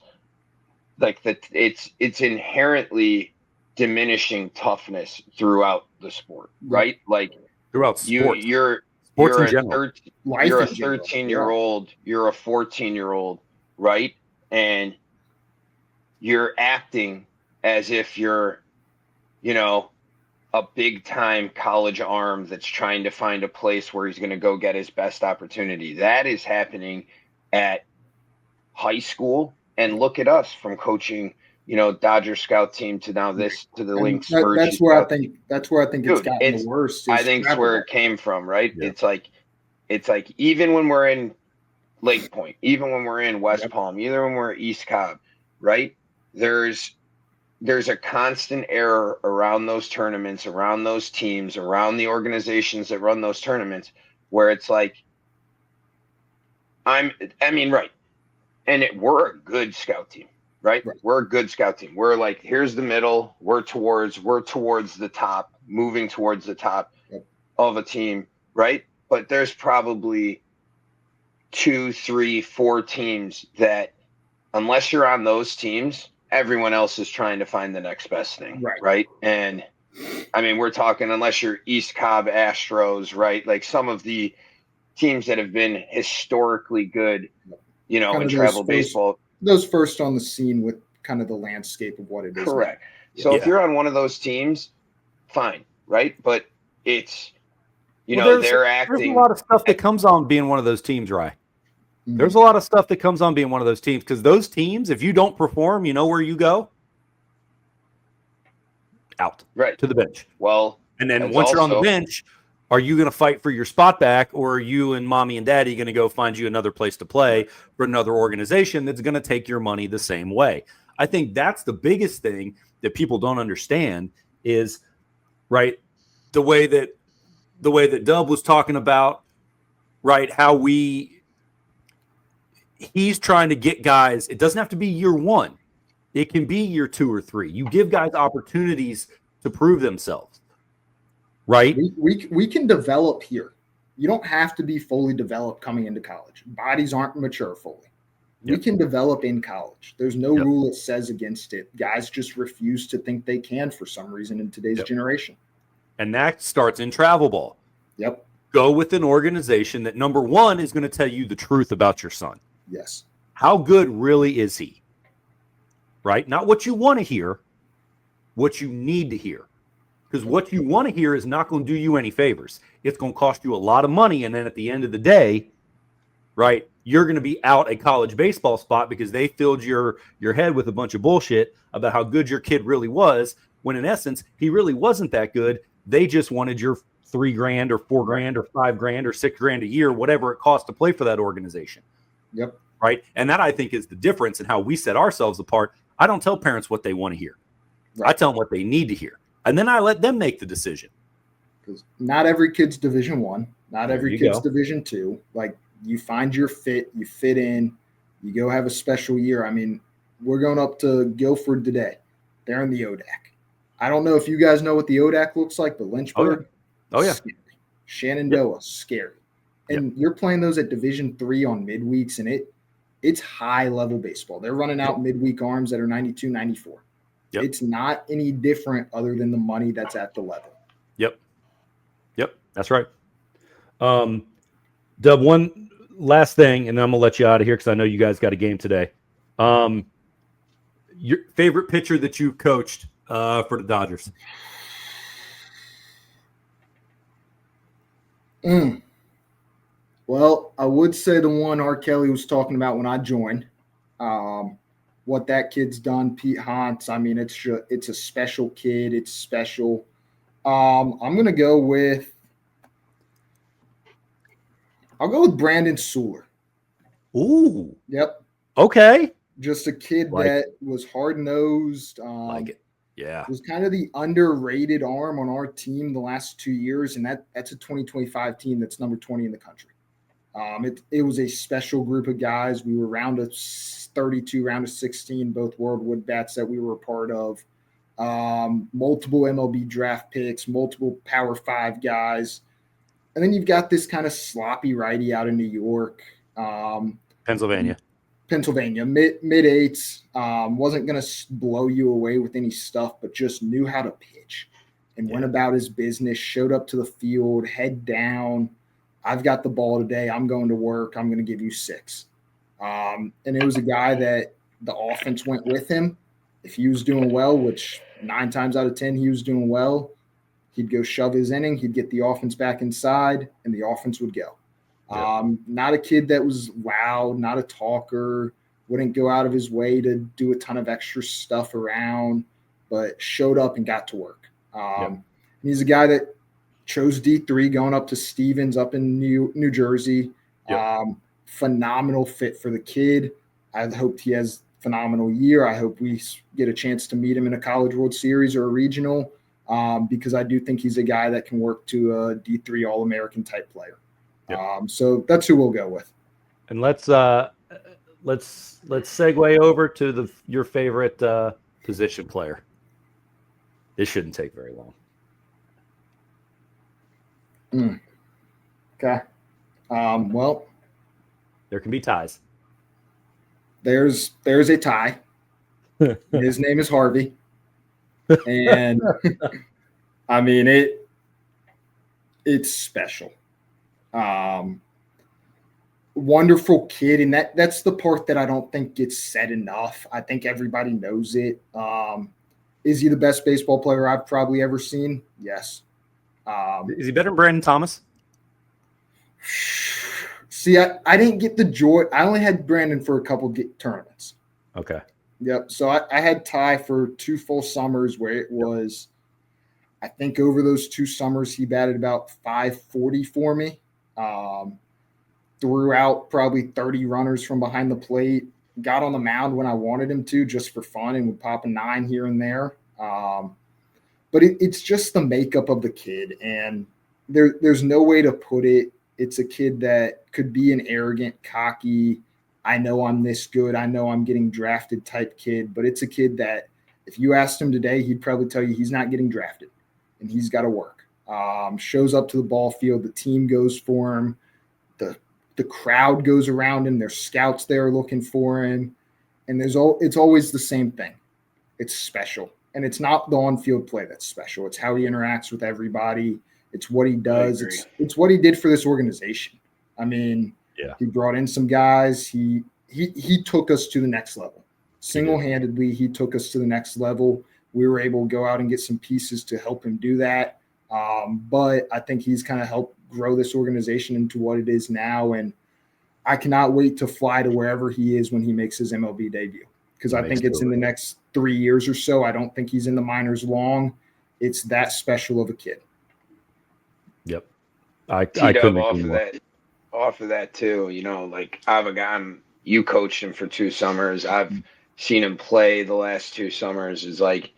like that it's inherently diminishing toughness throughout the sport, right? Like, throughout sports. You're in a general. you're a 13-year-old, you're a 14-year-old, right? And you're acting as if you're, a big time college arm that's trying to find a place where he's going to go get his best opportunity. That is happening at high school. And look at us from coaching, Dodger scout team to now to the Lynx. That's where I think it's gotten the worst. I think it's where it came from, right? Yeah. It's like even when we're in Lake Point, even when we're in West Palm, either when we're at East Cobb, right? There's a constant error around those tournaments, around those teams, around the organizations that run those tournaments, where it's like, right. And we're a good scout team, right? We're a good scout team. We're like, here's the middle. We're towards the top, moving towards the top of a team, right? But there's probably 2, 3, 4 teams that, unless you're on those teams, everyone else is trying to find the next best thing, right? And I mean, we're talking, unless you're East Cobb Astros, right? Like some of the teams that have been historically good, in travel baseball. Those first on the scene with kind of the landscape of what it is. Correct. So if you're on one of those teams, fine, right? But it's they're acting. There's a lot of stuff that comes on being one of those teams, Rye. Mm-hmm. There's a lot of stuff that comes on being one of those teams because those teams, if you don't perform, you know where you go? Out. Right. To the bench. Well, and then once you're on the bench, are you going to fight for your spot back, or are you and mommy and daddy going to go find you another place to play for another organization that's going to take your money the same way? I think that's the biggest thing that people don't understand is, right, the way that Dub was talking about, right, how he's trying to get guys. It doesn't have to be year one. It can be year 2 or 3. You give guys opportunities to prove themselves, right? We can develop here. You don't have to be fully developed coming into college. Bodies aren't mature fully. We can develop in college. There's no rule that says against it. Guys just refuse to think they can for some reason in today's generation. And that starts in travel ball. Yep. Go with an organization that, number one, is going to tell you the truth about your son. Yes. How good really is he? Right? Not what you want to hear, what you need to hear. Because what you want to hear is not going to do you any favors. It's going to cost you a lot of money. And then at the end of the day, right, you're going to be out a college baseball spot because they filled your head with a bunch of bullshit about how good your kid really was, when in essence, he really wasn't that good. They just wanted your $3,000 or $4,000 or $5,000 or $6,000 a year, whatever it costs to play for that organization. Yep. Right. And that, I think, is the difference in how we set ourselves apart. I don't tell parents what they want to hear. Right. I tell them what they need to hear. And then I let them make the decision. Because not every kid's Division I, not every kid's Division II. Like, you find your fit, you fit in, you go have a special year. I mean, we're going up to Guilford today. They're in the ODAC. I don't know if you guys know what the ODAC looks like, but Lynchburg, scary. Shenandoah, scary. And you're playing those at Division III on midweeks, and it's high-level baseball. They're running out midweek arms that are 92, 94. Yep. It's not any different other than the money that's at the level. Yep, that's right. Dub, one last thing, and then I'm going to let you out of here because I know you guys got a game today. Your favorite pitcher that you coached for the Dodgers? Well, I would say the one R. Kelley was talking about when I joined. What that kid's done, Pete Hantz. I mean, it's a special kid. It's special. I'm gonna go with. I'll go with Brandon Suler. Ooh. Yep. Okay. Just a kid that was hard-nosed. Like it. Yeah. Was kind of the underrated arm on our team the last 2 years, and that's a 2025 team that's number 20 in the country. It was a special group of guys. We were round of 32, round of 16, both World Wood Bats that we were a part of. Multiple MLB draft picks, multiple Power 5 guys. And then you've got this kind of sloppy righty out in New York. Pennsylvania, mid-eights. Wasn't going to blow you away with any stuff, but just knew how to pitch and went about his business, showed up to the field, head down. I've got the ball today. I'm going to work. I'm going to give you 6. And it was a guy that the offense went with him. If he was doing well, which 9 times out of 10 he was doing well, he'd go shove his inning. He'd get the offense back inside, and the offense would go. Not a kid that was loud, not a talker, wouldn't go out of his way to do a ton of extra stuff around, but showed up and got to work. He's a guy that chose D3 going up to Stevens up in New Jersey. Phenomenal fit for the kid. I hope he has a phenomenal year. I hope we get a chance to meet him in a College World Series or a regional because I do think he's a guy that can work to a D3 All-American type player. So that's who we'll go with. And let's segue over to your favorite position player. This shouldn't take very long. Okay. Well, there can be ties. There's a tie. His name is Harvey. And I mean, it's special. Wonderful kid. And that's the part that I don't think gets said enough. I think everybody knows it. Is he the best baseball player I've probably ever seen? Yes. Is he better than Brandon Thomas? See, I didn't get the joy. I only had Brandon for a couple tournaments. Okay. Yep. So I had Ty for 2 full summers where it was, I think over those 2 summers, he batted about 540 for me. Threw out probably 30 runners from behind the plate. Got on the mound when I wanted him to, just for fun, and would pop a 9 here and there. But it's just the makeup of the kid, and there's no way to put it. It's a kid that could be an arrogant, cocky, I know I'm this good, I know I'm getting drafted type kid, but it's a kid that if you asked him today, he'd probably tell you he's not getting drafted and he's got to work. Shows up to the ball field, the team goes for him, the crowd goes around him, there's scouts there looking for him, and it's always the same thing. It's special, and it's not the on-field play that's special. It's how he interacts with everybody. It's what he does. It's what he did for this organization. I mean, He brought in some guys. He took us to the next level. Single-handedly, he took us to the next level. We were able to go out and get some pieces to help him do that. But I think he's kind of helped grow this organization into what it is now. And I cannot wait to fly to wherever he is when he makes his MLB debut, because I think it's in the next 3 years or so. I don't think he's in the minors long. It's that special of a kid. Yep. I couldn't off of that too, like I have a guy, you coached him for 2 summers. I've seen him play the last 2 summers. Is like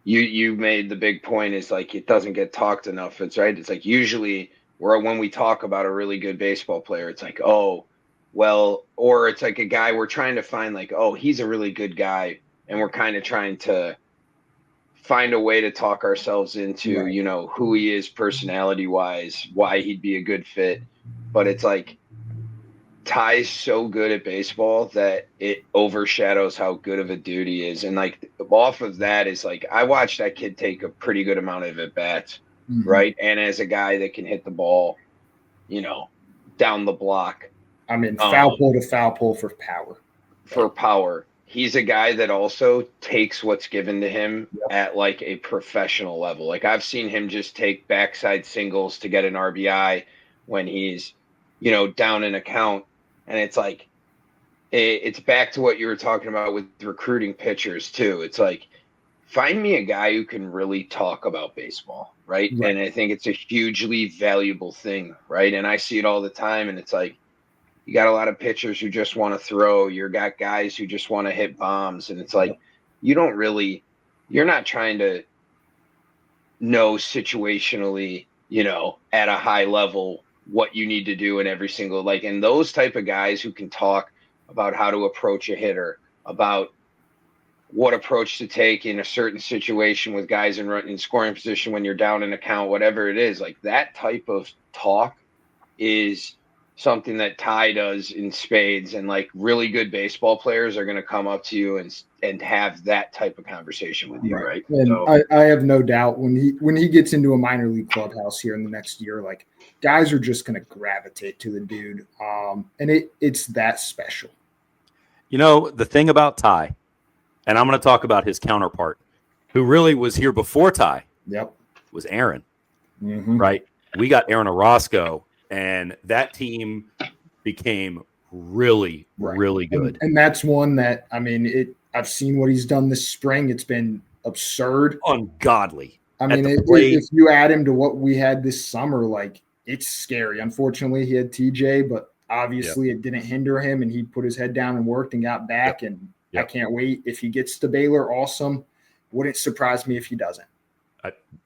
you made the big point, is like it doesn't get talked enough. It's right. It's like usually when we talk about a really good baseball player, it's like, oh, well, or it's like a guy we're trying to find like, oh, he's a really good guy. And we're kind of trying to find a way to talk ourselves into, who he is personality wise, why he'd be a good fit. But it's like Ty's so good at baseball that it overshadows how good of a dude he is. And like off of that is like, I watched that kid take a pretty good amount of at bats, right? And as a guy that can hit the ball, down the block. I mean, foul pole to foul pole for power. For power. He's a guy that also takes what's given to him at like a professional level. Like I've seen him just take backside singles to get an RBI when he's, down an account. And it's like, it's back to what you were talking about with recruiting pitchers too. It's like, find me a guy who can really talk about baseball, right? And I think it's a hugely valuable thing, right? And I see it all the time, and it's like, you got a lot of pitchers who just want to throw. You got guys who just want to hit bombs. And it's like, you're not trying to know situationally, at a high level, what you need to do in every single, and those type of guys who can talk about how to approach a hitter, about what approach to take in a certain situation with guys in scoring position when you're down an account, whatever it is, like that type of talk is something that Ty does in spades, and like really good baseball players are going to come up to you and have that type of conversation with you, right? And so, I have no doubt when he gets into a minor league clubhouse here in the next year, like guys are just going to gravitate to the dude, and it's that special. The thing about Ty, and I'm going to talk about his counterpart, who really was here before Ty. Yep, was Aaron, right? We got Aaron Orozco. And that team became really, really good. And that's one that, I mean, I've seen what he's done this spring. It's been absurd. Ungodly. I mean, if you add him to what we had this summer, like, it's scary. Unfortunately, he had TJ, but obviously it didn't hinder him, and he put his head down and worked and got back. And I can't wait. If he gets to Baylor, awesome. Wouldn't surprise me if he doesn't.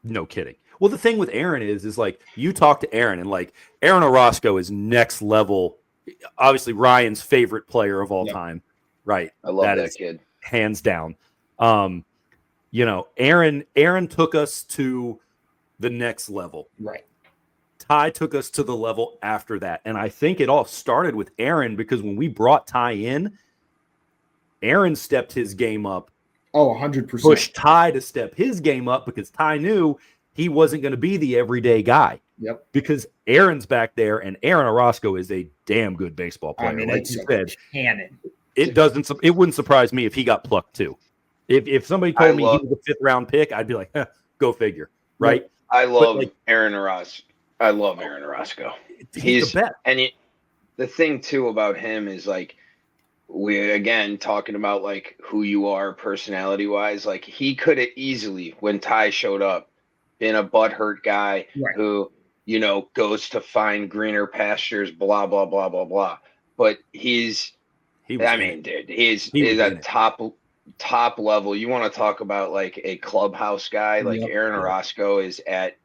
No kidding. Well, the thing with Aaron is like you talk to Aaron, and like Aaron Orozco is next level. Obviously, Ryan's favorite player of all time, right? I love that kid, hands down. Aaron took us to the next level. Right. Ty took us to the level after that, and I think it all started with Aaron, because when we brought Ty in, Aaron stepped his game up. Oh, 100%. Pushed Ty to step his game up, because Ty knew he wasn't going to be the everyday guy. Yep. Because Aaron's back there, and Aaron Orozco is a damn good baseball player. I mean, like you said, cannon. It wouldn't surprise me if he got plucked too. If somebody told me he was a 5th round pick, I'd be like, go figure, right? I love Aaron Orozco. I love Aaron Orozco. He's the best. And the thing too about him is like, we again talking about like who you are personality wise. Like he could have easily, when Ty showed up, been a butthurt guy who, goes to find greener pastures, blah blah blah blah blah. But he's a top level. You want to talk about like a clubhouse guy? Like Aaron Orozco is at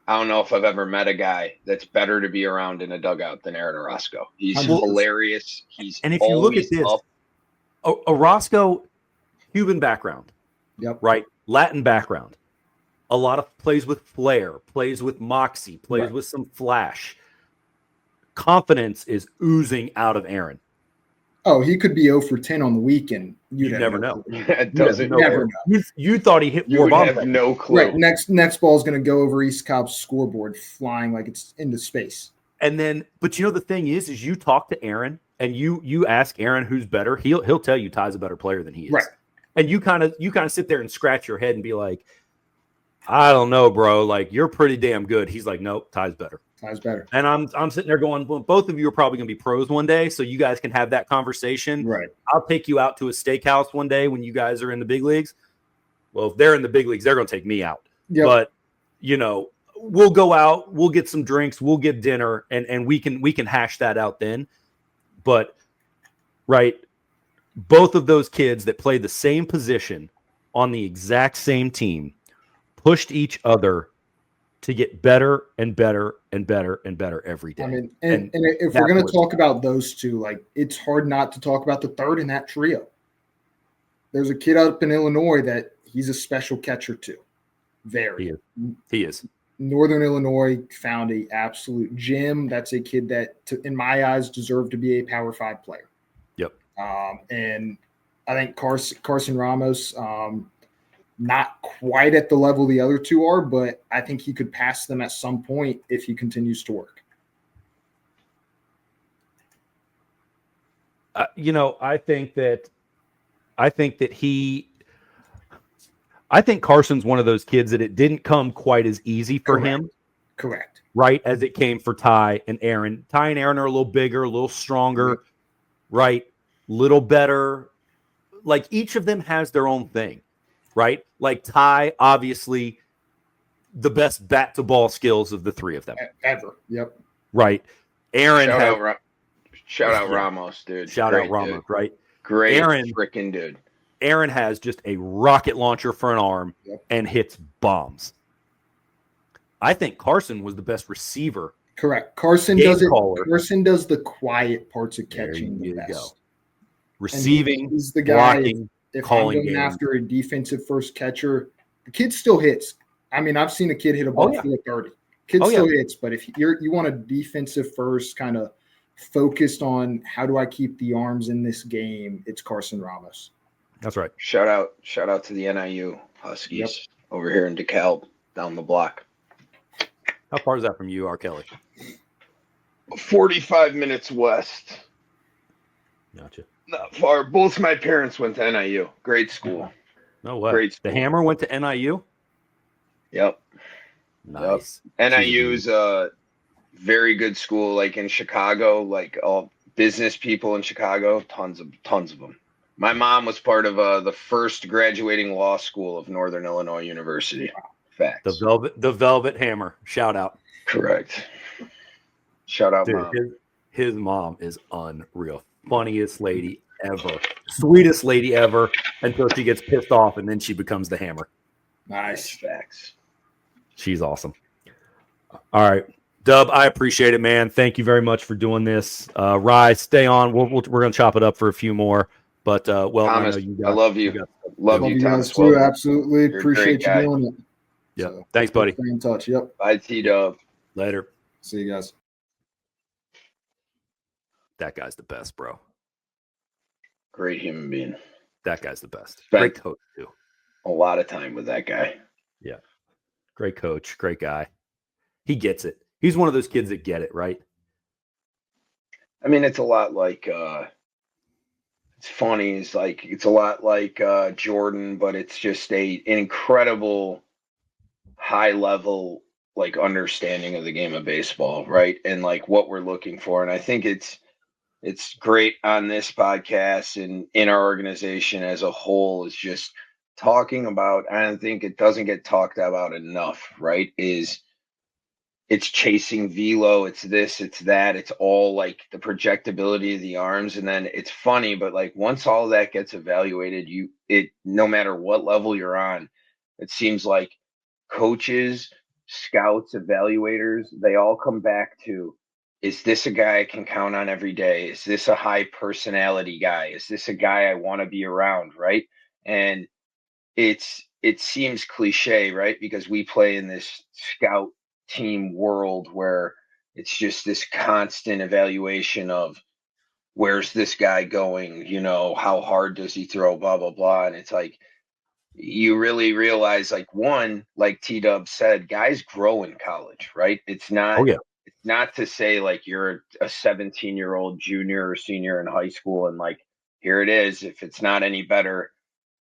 I don't know if I've ever met a guy that's better to be around in a dugout than Aaron Orozco. He's hilarious. And if you look at this, Orozco, Cuban background, right? Latin background. A lot of plays with flair, plays with moxie, plays with some flash. Confidence is oozing out of Aaron. Oh, he could be 0 for 10 on the weekend. You never know. Never know. You thought he hit four bombs. You have no clue. Right. Next ball is going to go over East Cobb's scoreboard, flying like it's into space. And then, but the thing is you talk to Aaron and you ask Aaron who's better. He'll tell you Ty's a better player than he is. Right. And you kind of sit there and scratch your head and be like, I don't know, bro. Like, you're pretty damn good. He's like, nope, Ty's better. Ty's better. And I'm sitting there going, well, both of you are probably going to be pros one day, so you guys can have that conversation. Right. I'll take you out to a steakhouse one day when you guys are in the big leagues. Well, if they're in the big leagues, they're going to take me out. Yep. But, we'll go out, we'll get some drinks, we'll get dinner, and we can hash that out then. But, right, both of those kids that play the same position on the exact same team pushed each other to get better and better and better and better every day. I mean, and if we're going to talk about those two, like, it's hard not to talk about the third in that trio. There's a kid up in Illinois that he's a special catcher too. Very. He is. Northern Illinois found a absolute gem. That's a kid that, in my eyes, deserved to be a Power 5 player. Yep. And I think Carson Ramos, not quite at the level the other two are, but I think he could pass them at some point if he continues to work. I think Carson's one of those kids that it didn't come quite as easy for him. Correct. Right, as it came for Ty and Aaron. Ty and Aaron are a little bigger, a little stronger, right? Little better. Like, each of them has their own thing. Right? Like, Ty, obviously, the best bat-to-ball skills of the three of them. Ever. Yep. Right. Aaron Shout out Ramos, dude. Shout out Ramos, dude. Right? Great freaking dude. Aaron has just a rocket launcher for an arm and hits bombs. I think Carson was the best receiver. Correct. Carson does it. Carson does the quiet parts of catching the best. Go. Receiving, he's the guy, blocking, if calling I'm going after a defensive first catcher, the kid still hits. I mean, I've seen a kid hit a ball 430. Kid still hits, but if you want a defensive first, kind of focused on how do I keep the arms in this game, it's Carson Ramos. That's right. Shout out to the NIU Huskies over here in DeKalb, down the block. How far is that from you, R. Kelley? 45 minutes west. Gotcha. Not far. Both my parents went to NIU. Great school. No way. Great school. The Hammer went to NIU? Yep. Nice. Yep. NIU's a very good school, like in Chicago, like all business people in Chicago, tons of them. My mom was part of the first graduating law school of Northern Illinois University. Facts. The Velvet Hammer. Shout out. Correct. Shout out, dude, Mom. His mom is unreal. Funniest lady ever. Sweetest lady ever until she gets pissed off and then she becomes the Hammer. Nice. Facts. She's awesome. All right. Dub, I appreciate it, man. Thank you very much for doing this. Rye, stay on. We're going to chop it up for a few more. But, Thomas, I love you. Love you, Thomas. Too. Absolutely. Appreciate you doing it. Yeah. So, thanks, buddy. Stay in touch. Yep. Bye, T-Dub. Later. See you guys. That guy's the best, bro. Great human being. That guy's the best. Great coach, too. A lot of time with that guy. Yeah. Great coach. Great guy. He gets it. He's one of those kids that get it, right? I mean, it's a lot like it's funny. It's a lot like Jordan, but it's just an incredible high level like understanding of the game of baseball, right? And like what we're looking for. And I think it's great on this podcast and in our organization as a whole is just talking about, I don't think it doesn't get talked about enough, right? It's chasing velo, it's this, it's that, it's all like the projectability of the arms. And then it's funny, but like once all that gets evaluated, no matter what level you're on, it seems like coaches, scouts, evaluators, they all come back to, is this a guy I can count on every day? Is this a high personality guy? Is this a guy I want to be around? Right. And it seems cliche, right? Because we play in this scout team world where it's just this constant evaluation of where's this guy going, how hard does he throw, blah, blah, blah. And it's like, you really realize like one, like T-Dub said, guys grow in college, right? It's Oh, yeah. not to say like you're a 17-year-old junior or senior in high school and like, here it is. If it's not any better,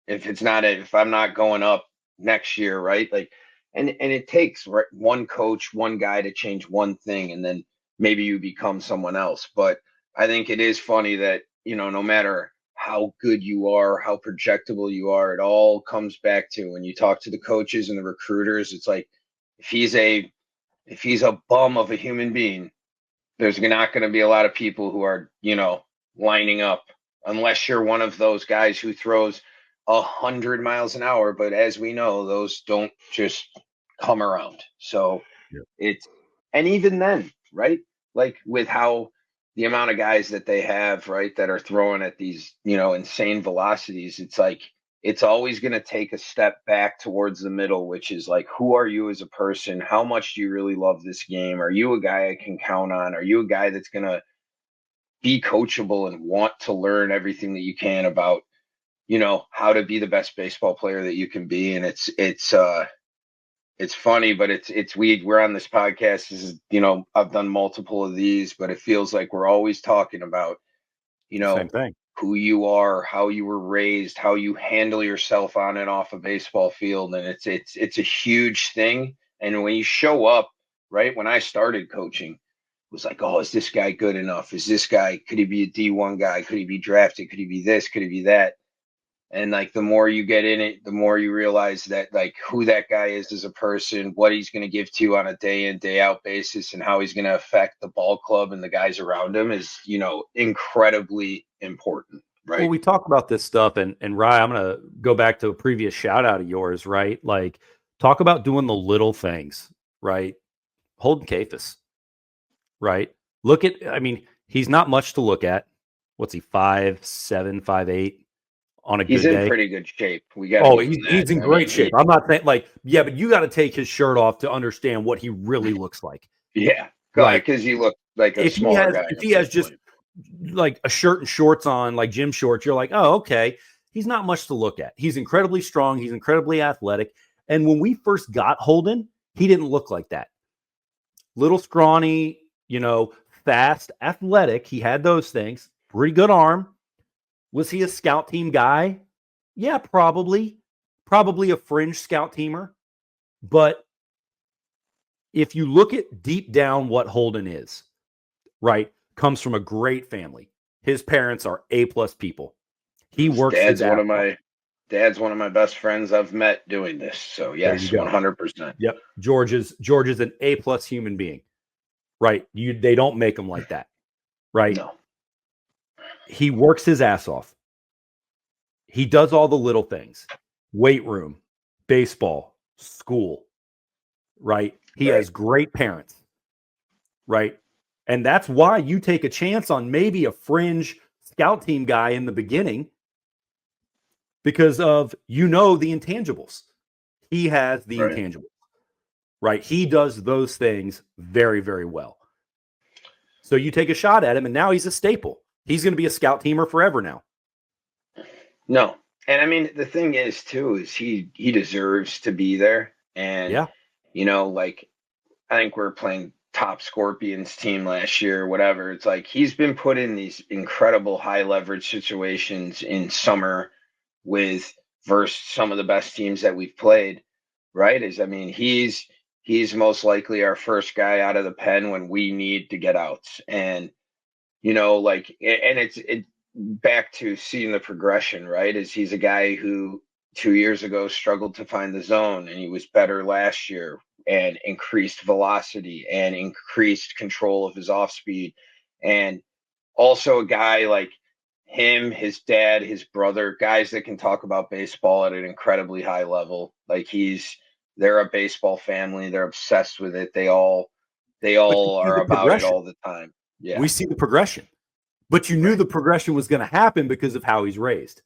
if I'm not going up next year, right? Like, and it takes one coach, one guy to change one thing, and then maybe you become someone else. But I think it is funny that, no matter how good you are, how projectable you are, it all comes back to when you talk to the coaches and the recruiters, it's like, if he's a bum of a human being, there's not going to be a lot of people who are, lining up unless you're one of those guys who throws 100 miles an hour. But as we know, those don't just come around. So and even then, right? Like with how the amount of guys that they have, right, that are throwing at these, insane velocities, it's like, it's always going to take a step back towards the middle, which is like, who are you as a person? How much do you really love this game? Are you a guy I can count on? Are you a guy that's going to be coachable and want to learn everything that you can about, how to be the best baseball player that you can be? And it's funny, but we're on this podcast. This is, I've done multiple of these, but it feels like we're always talking about, Same thing. who you are, how you were raised, how you handle yourself on and off a baseball field. And it's a huge thing. And when you show up, right, when I started coaching, it was like, oh, is this guy good enough? Is this guy, could he be a D1 guy? Could he be drafted? Could he be this? Could he be that? And like, the more you get in it, the more you realize that like who that guy is as a person, what he's going to give to you on a day in, day out basis, and how he's going to affect the ball club and the guys around him is, incredibly important. Right. Well, we talk about this stuff, and Ryan, I'm going to go back to a previous shout out of yours, right? Like, talk about doing the little things, right? Holden Kafis, right? He's not much to look at. What's he, 5'7", 5'8"? On a he's good in day. Pretty good shape. He's in great shape. I'm not saying like, yeah, but you got to take his shirt off to understand what he really looks like. Yeah, right. Because you look like a smaller guy. If he has just like a shirt and shorts on, like gym shorts, you're like, oh, okay. He's not much to look at. He's incredibly strong. He's incredibly athletic. And when we first got Holden, he didn't look like that. Little scrawny, fast, athletic. He had those things. Pretty good arm. Was he a scout team guy? Yeah, probably. Probably a fringe scout teamer. But if you look at deep down what Holden is, right, comes from a great family. His parents are A+ people. He works his ass off. Dad's one of my best friends I've met doing this. So yes, 100%. Yep. George is an A+ human being. Right. They don't make him like that. Right. No. He works his ass off. He does all the little things. Weight room, baseball, school, right? He has great parents, right? And that's why you take a chance on maybe a fringe scout team guy in the beginning because of, the intangibles. He has the intangibles, right? He does those things very, very well. So you take a shot at him, and now he's a staple. He's going to be a scout teamer forever now. No. And I mean, the thing is too, is he deserves to be there. And, like, I think we're playing top Scorpions team last year, whatever. It's like, he's been put in these incredible high leverage situations in summer versus some of the best teams that we've played. Right. He's he's most likely our first guy out of the pen when we need to get outs. And, like, and it's back to seeing the progression, right? Is he's a guy who 2 years ago struggled to find the zone, and he was better last year and increased velocity and increased control of his off speed. And also a guy like him, his dad, his brother, guys that can talk about baseball at an incredibly high level. Like they're a baseball family. They're obsessed with it. They all are about it all the time. Yeah. We see the progression, but you knew the progression was going to happen because of how he's raised.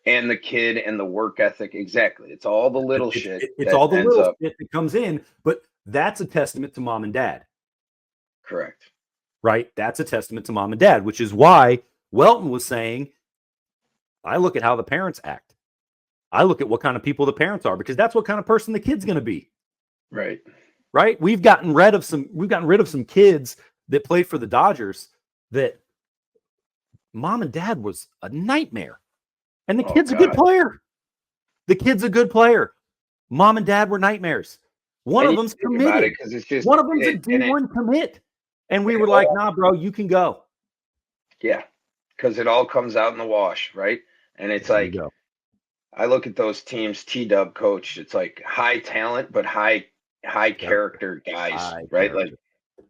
And the kid and the work ethic. Exactly. It's all the little shit. It's all the little shit that comes in, but that's a testament to mom and dad. Correct. Right? That's a testament to mom and dad, which is why Welton was saying, I look at how the parents act. I look at what kind of people the parents are, because that's what kind of person the kid's going to be. Right. Right? We've gotten rid of some kids that played for the Dodgers that mom and dad was a nightmare. And the kid's a good player. The kid's a good player. Mom and dad were nightmares. One of them's committed. One of them's a D1 commit. And we were like, nah, bro, you can go. Yeah. Because it all comes out in the wash, right? And it's like, I look at those teams, T-Dub coach, it's like high talent, but high character guys, right? Like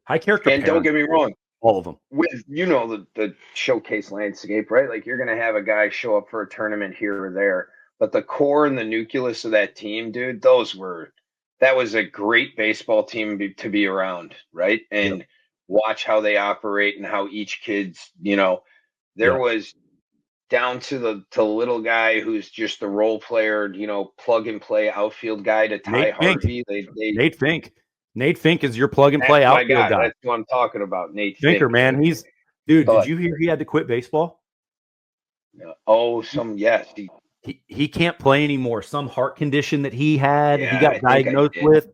high character. And don't get me wrong. All of them. With, the showcase landscape, right? Like you're going to have a guy show up for a tournament here or there. But the core and the nucleus of that team, dude, that was a great baseball team to be around, right? And watch how they operate and how each kid's, there was down to the little guy who's just the role player, plug and play outfield guy to Ty Harvey. Nate Fink. Nate Fink is your plug and play outfield guy. That's what I'm talking about. Nate Finker, man. Did you hear he had to quit baseball? Yes. He can't play anymore. Some heart condition that he had, he got diagnosed with.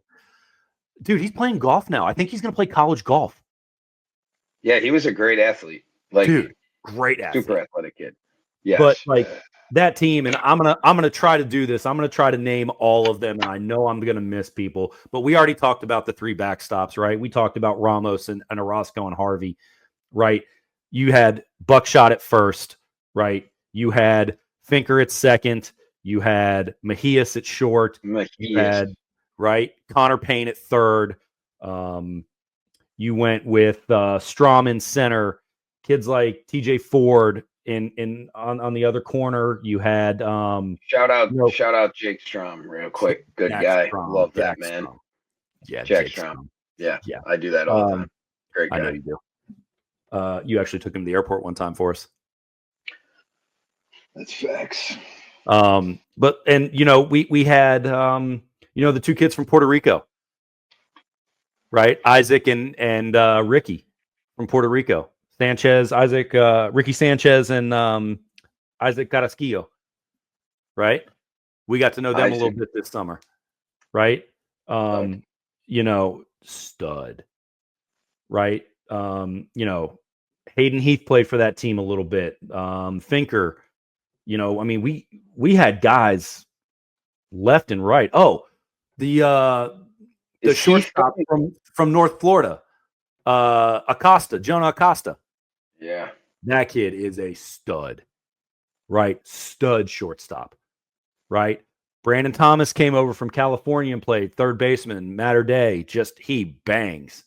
Dude, he's playing golf now. I think he's going to play college golf. Yeah, he was a great athlete. Like, dude, great athlete. Super athletic kid. Yes. But like that team, and I'm gonna try to do this. I'm gonna try to name all of them, and I know I'm gonna miss people. But we already talked about the three backstops, right? We talked about Ramos and Orozco and Harvey, right? You had Buckshot at first, right? You had Finker at second. You had Mejias at short. You had Connor Payne at third. You went with Strom in center. Kids like TJ Ford on the other corner. You had shout out Jake Strom real quick. Good guy. Love that, man. Strom. Yeah, Jake Strom. Yeah, I do that all the time. Great guy. I know you do. You actually took him to the airport one time for us. That's facts. But we had the two kids from Puerto Rico, right? Isaac and Ricky from Puerto Rico. Ricky Sanchez and Isaac Carrasquillo, right? We got to know them a little bit this summer, right? Stud, right? Hayden Heath played for that team a little bit. Finker, we had guys left and right. Oh, the shortstop from North Florida, Jonah Acosta. Yeah. That kid is a stud, right? Stud shortstop, right? Brandon Thomas came over from California and played third baseman, Matter Day. He bangs.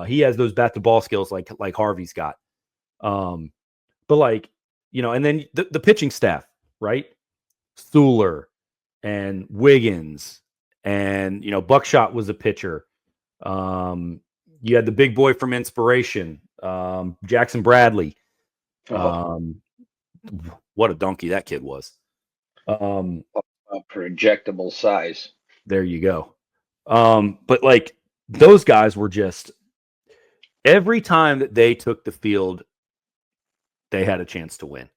He has those bat to ball skills like Harvey's got. And then the pitching staff, right? Thuler and Wiggins and, Buckshot was a pitcher. You had the big boy from Inspiration, Jackson Bradley. What a donkey that kid was. A projectable size. There you go. But those guys were just, every time that they took the field, they had a chance to win.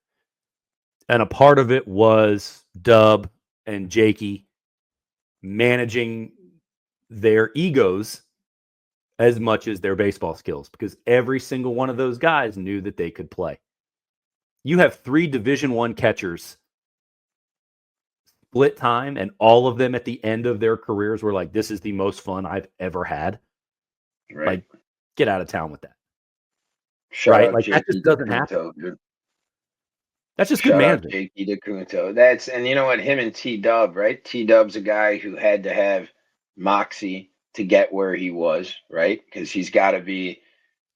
And a part of it was Dub and Jakey managing their egos as much as their baseball skills, because every single one of those guys knew that they could play. You have 3 Division I catchers split time, and all of them at the end of their careers were like, this is the most fun I've ever had. Right. Like, get out of town with that. Shout right? out Like, that just doesn't happen. Dude. That's just good Shout out management. Jakey DeCunto. And you know what? Him and T-Dub, right? T-Dub's a guy who had to have moxie to get where he was, right? Because he's got to be,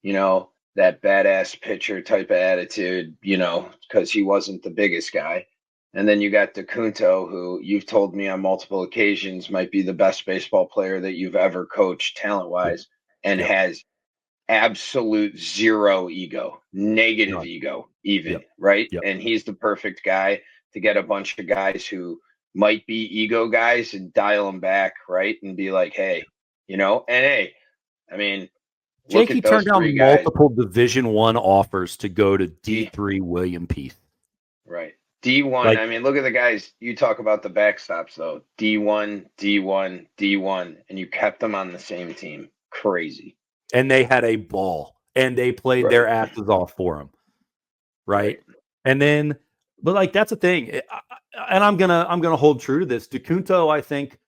that badass pitcher type of attitude, because he wasn't the biggest guy. And then you got DeCunto, who you've told me on multiple occasions might be the best baseball player that you've ever coached talent-wise, and has absolute zero ego, negative ego even, right? And he's the perfect guy to get a bunch of guys who might be ego guys and dial them back, right? And be like, hey, and hey, I mean, Jakey turned down multiple Division I offers to go to D3 William Peace. Right. D1. I mean, look at the guys. You talk about the backstops, though. D1, D1, D1, and you kept them on the same team. Crazy. And they had a ball, and they played their asses off for him. Right. And then, but like, that's the thing. And I'm going to hold true to this. DeCunto, I think,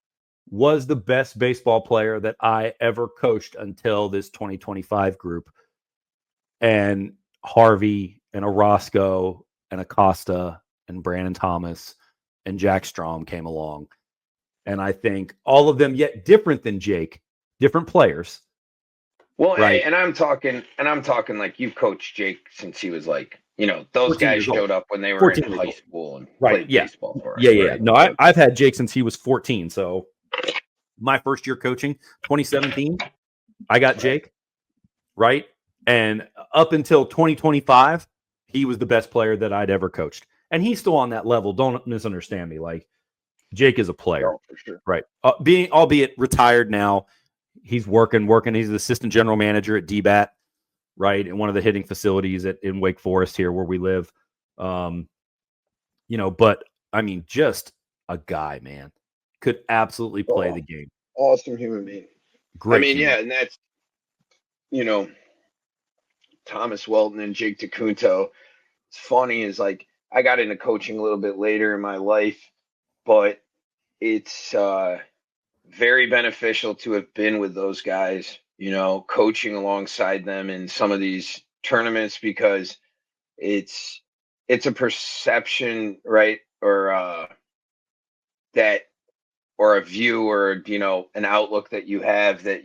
was the best baseball player that I ever coached until this 2025 group. And Harvey and Orozco and Acosta and Brandon Thomas and Jack Strom came along. And I think all of them, yet different than Jake, different players. Well, right. And I'm talking like you've coached Jake since he was like, those guys showed up when they were in high school and played baseball for us. Yeah. No, I've had Jake since he was 14. So my first year coaching, 2017, I got Jake, right? And up until 2025, he was the best player that I'd ever coached. And he's still on that level. Don't misunderstand me. Like, Jake is a player, for sure. Right? Albeit retired now, he's working. He's the assistant general manager at DBAT, right? In one of the hitting facilities in Wake Forest here where we live. But I mean, just a guy, man. Could absolutely play the game. Awesome human being. Great. I mean, and that's, Thomas Welton and Jake DeCunto. It's funny is like I got into coaching a little bit later in my life, but it's very beneficial to have been with those guys, coaching alongside them in some of these tournaments because it's a perception, right? Or or a view or, an outlook that you have that,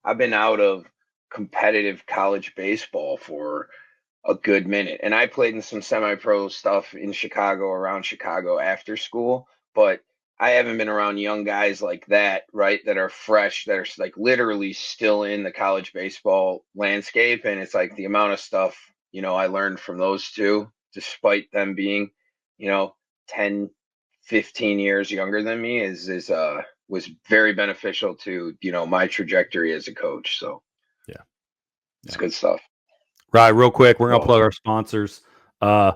I've been out of competitive college baseball for a good minute. And I played in some semi-pro stuff in Chicago, around Chicago after school, but I haven't been around young guys like that, right? That are fresh, that are like literally still in the college baseball landscape. And it's like the amount of stuff, I learned from those two, despite them being, 10, 15 years younger than me was very beneficial to, my trajectory as a coach. So it's good stuff. Right. Real quick. We're going to plug our sponsors. We're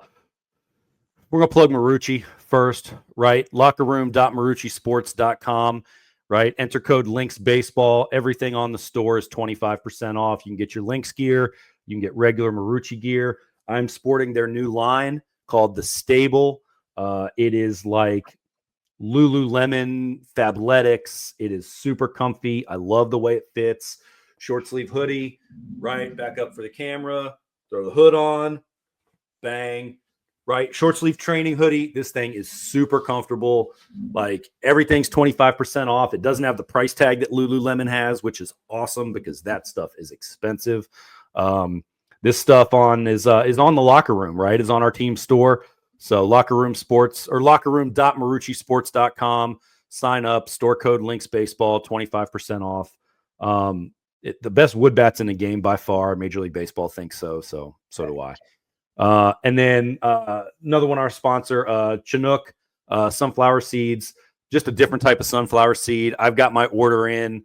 going to plug Marucci first, right? lockerroom.maruccisports.com, right? Enter code LinksBaseball. Everything on the store is 25% off. You can get your Links gear. You can get regular Marucci gear. I'm sporting their new line called The Stable. It is like Lululemon Fabletics. It is super comfy. I love the way it fits. Short sleeve hoodie, right? Back up for the camera. Throw the hood on. Bang. Right? Short sleeve training hoodie. This thing is super comfortable. Like, everything's 25% off. It doesn't have the price tag that Lululemon has, which is awesome because that stuff is expensive. This stuff is on the Locker Room, right? Is on our team store. So Locker Room Sports or lockerroom.maruccisports.com. Sign up. Store code LinksBaseball, 25% off. The best wood bats in the game by far. Major League Baseball thinks so. So do I. And then another one, our sponsor, Chinook, sunflower seeds, just a different type of sunflower seed. I've got my order in,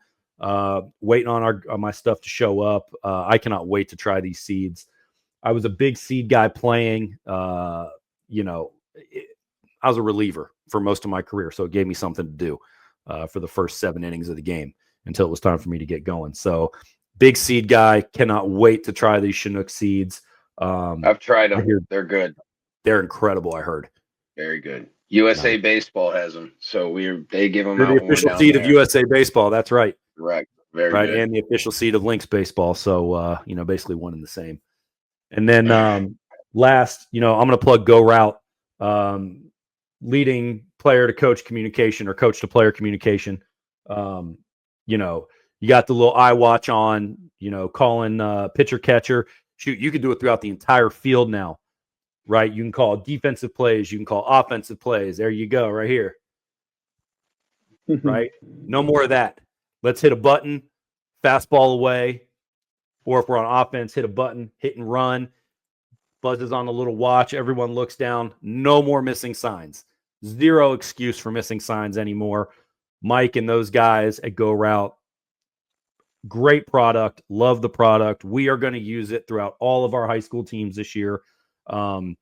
waiting on my stuff to show up. I cannot wait to try these seeds. I was a big seed guy playing, I was a reliever for most of my career. So it gave me something to do for the first 7 innings of the game until it was time for me to get going. So big seed guy, cannot wait to try these Chinook seeds. I've tried them. They're good. They're incredible. I heard. Very good. USA Baseball has them, so they give them You're out. the official seed of USA Baseball. That's right. Correct. Very right, good. and the official seed of Lynx Baseball. So basically one and the same. And then last, I'm going to plug Go Route, leading player to coach communication or coach to player communication. You got the little iWatch on, calling pitcher catcher. Shoot, you could do it throughout the entire field now, right? You can call defensive plays. You can call offensive plays. There you go, right here. Right? No more of that. Let's hit a button, fastball away, or if we're on offense, hit a button, hit and run. Buzzes on a little watch. Everyone looks down. No more missing signs. Zero excuse for missing signs anymore. Mike and those guys at Go Route, great product. Love the product. We are going to use it throughout all of our high school teams this year. We're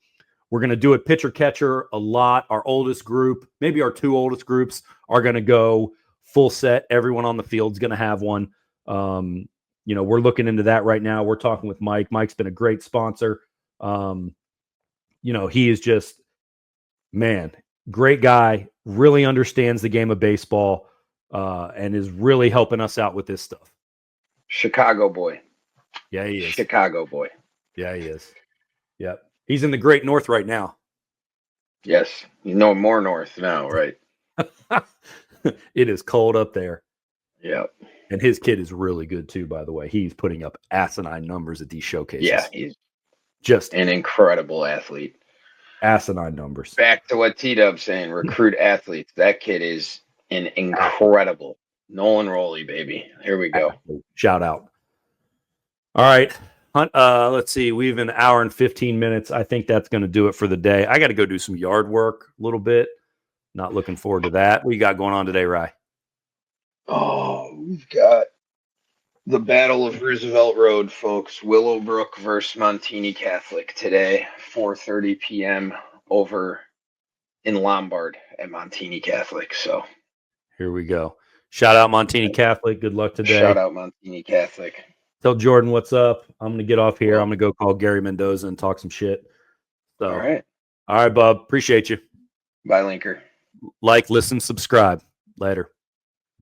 going to do it pitcher catcher a lot. Our oldest group, maybe our two oldest groups, are going to go full set. Everyone on the field is going to have one. We're looking into that right now. We're talking with Mike. Mike's been a great sponsor. He is just, great guy, really understands the game of baseball, and is really helping us out with this stuff. Chicago boy. Yeah, he is. Chicago boy. Yeah, he is. Yep. He's in the Great North right now. Yes. More north now, right? It is cold up there. Yep. And his kid is really good too, by the way. He's putting up asinine numbers at these showcases. Yeah, he's just an incredible athlete. Asinine numbers. Back to what T-Dub's saying, recruit athletes. That kid is an incredible Nolan Rowley, baby. Here we go. Shout out. All right. Let's see. We've an hour and 15 minutes. I think that's going to do it for the day. I got to go do some yard work a little bit. Not looking forward to that. What you got going on today, Rye? Oh, we've got the Battle of Roosevelt Road, folks. Willowbrook versus Montini Catholic today, 4:30 p.m. over in Lombard at Montini Catholic. So here we go. Shout out Montini Catholic. Good luck today. Shout out Montini Catholic. Tell Jordan what's up. I'm going to get off here. I'm going to go call Gary Mendoza and talk some shit. So, all right, Bub. Appreciate you. Bye, Linker. Like, listen, subscribe. Later.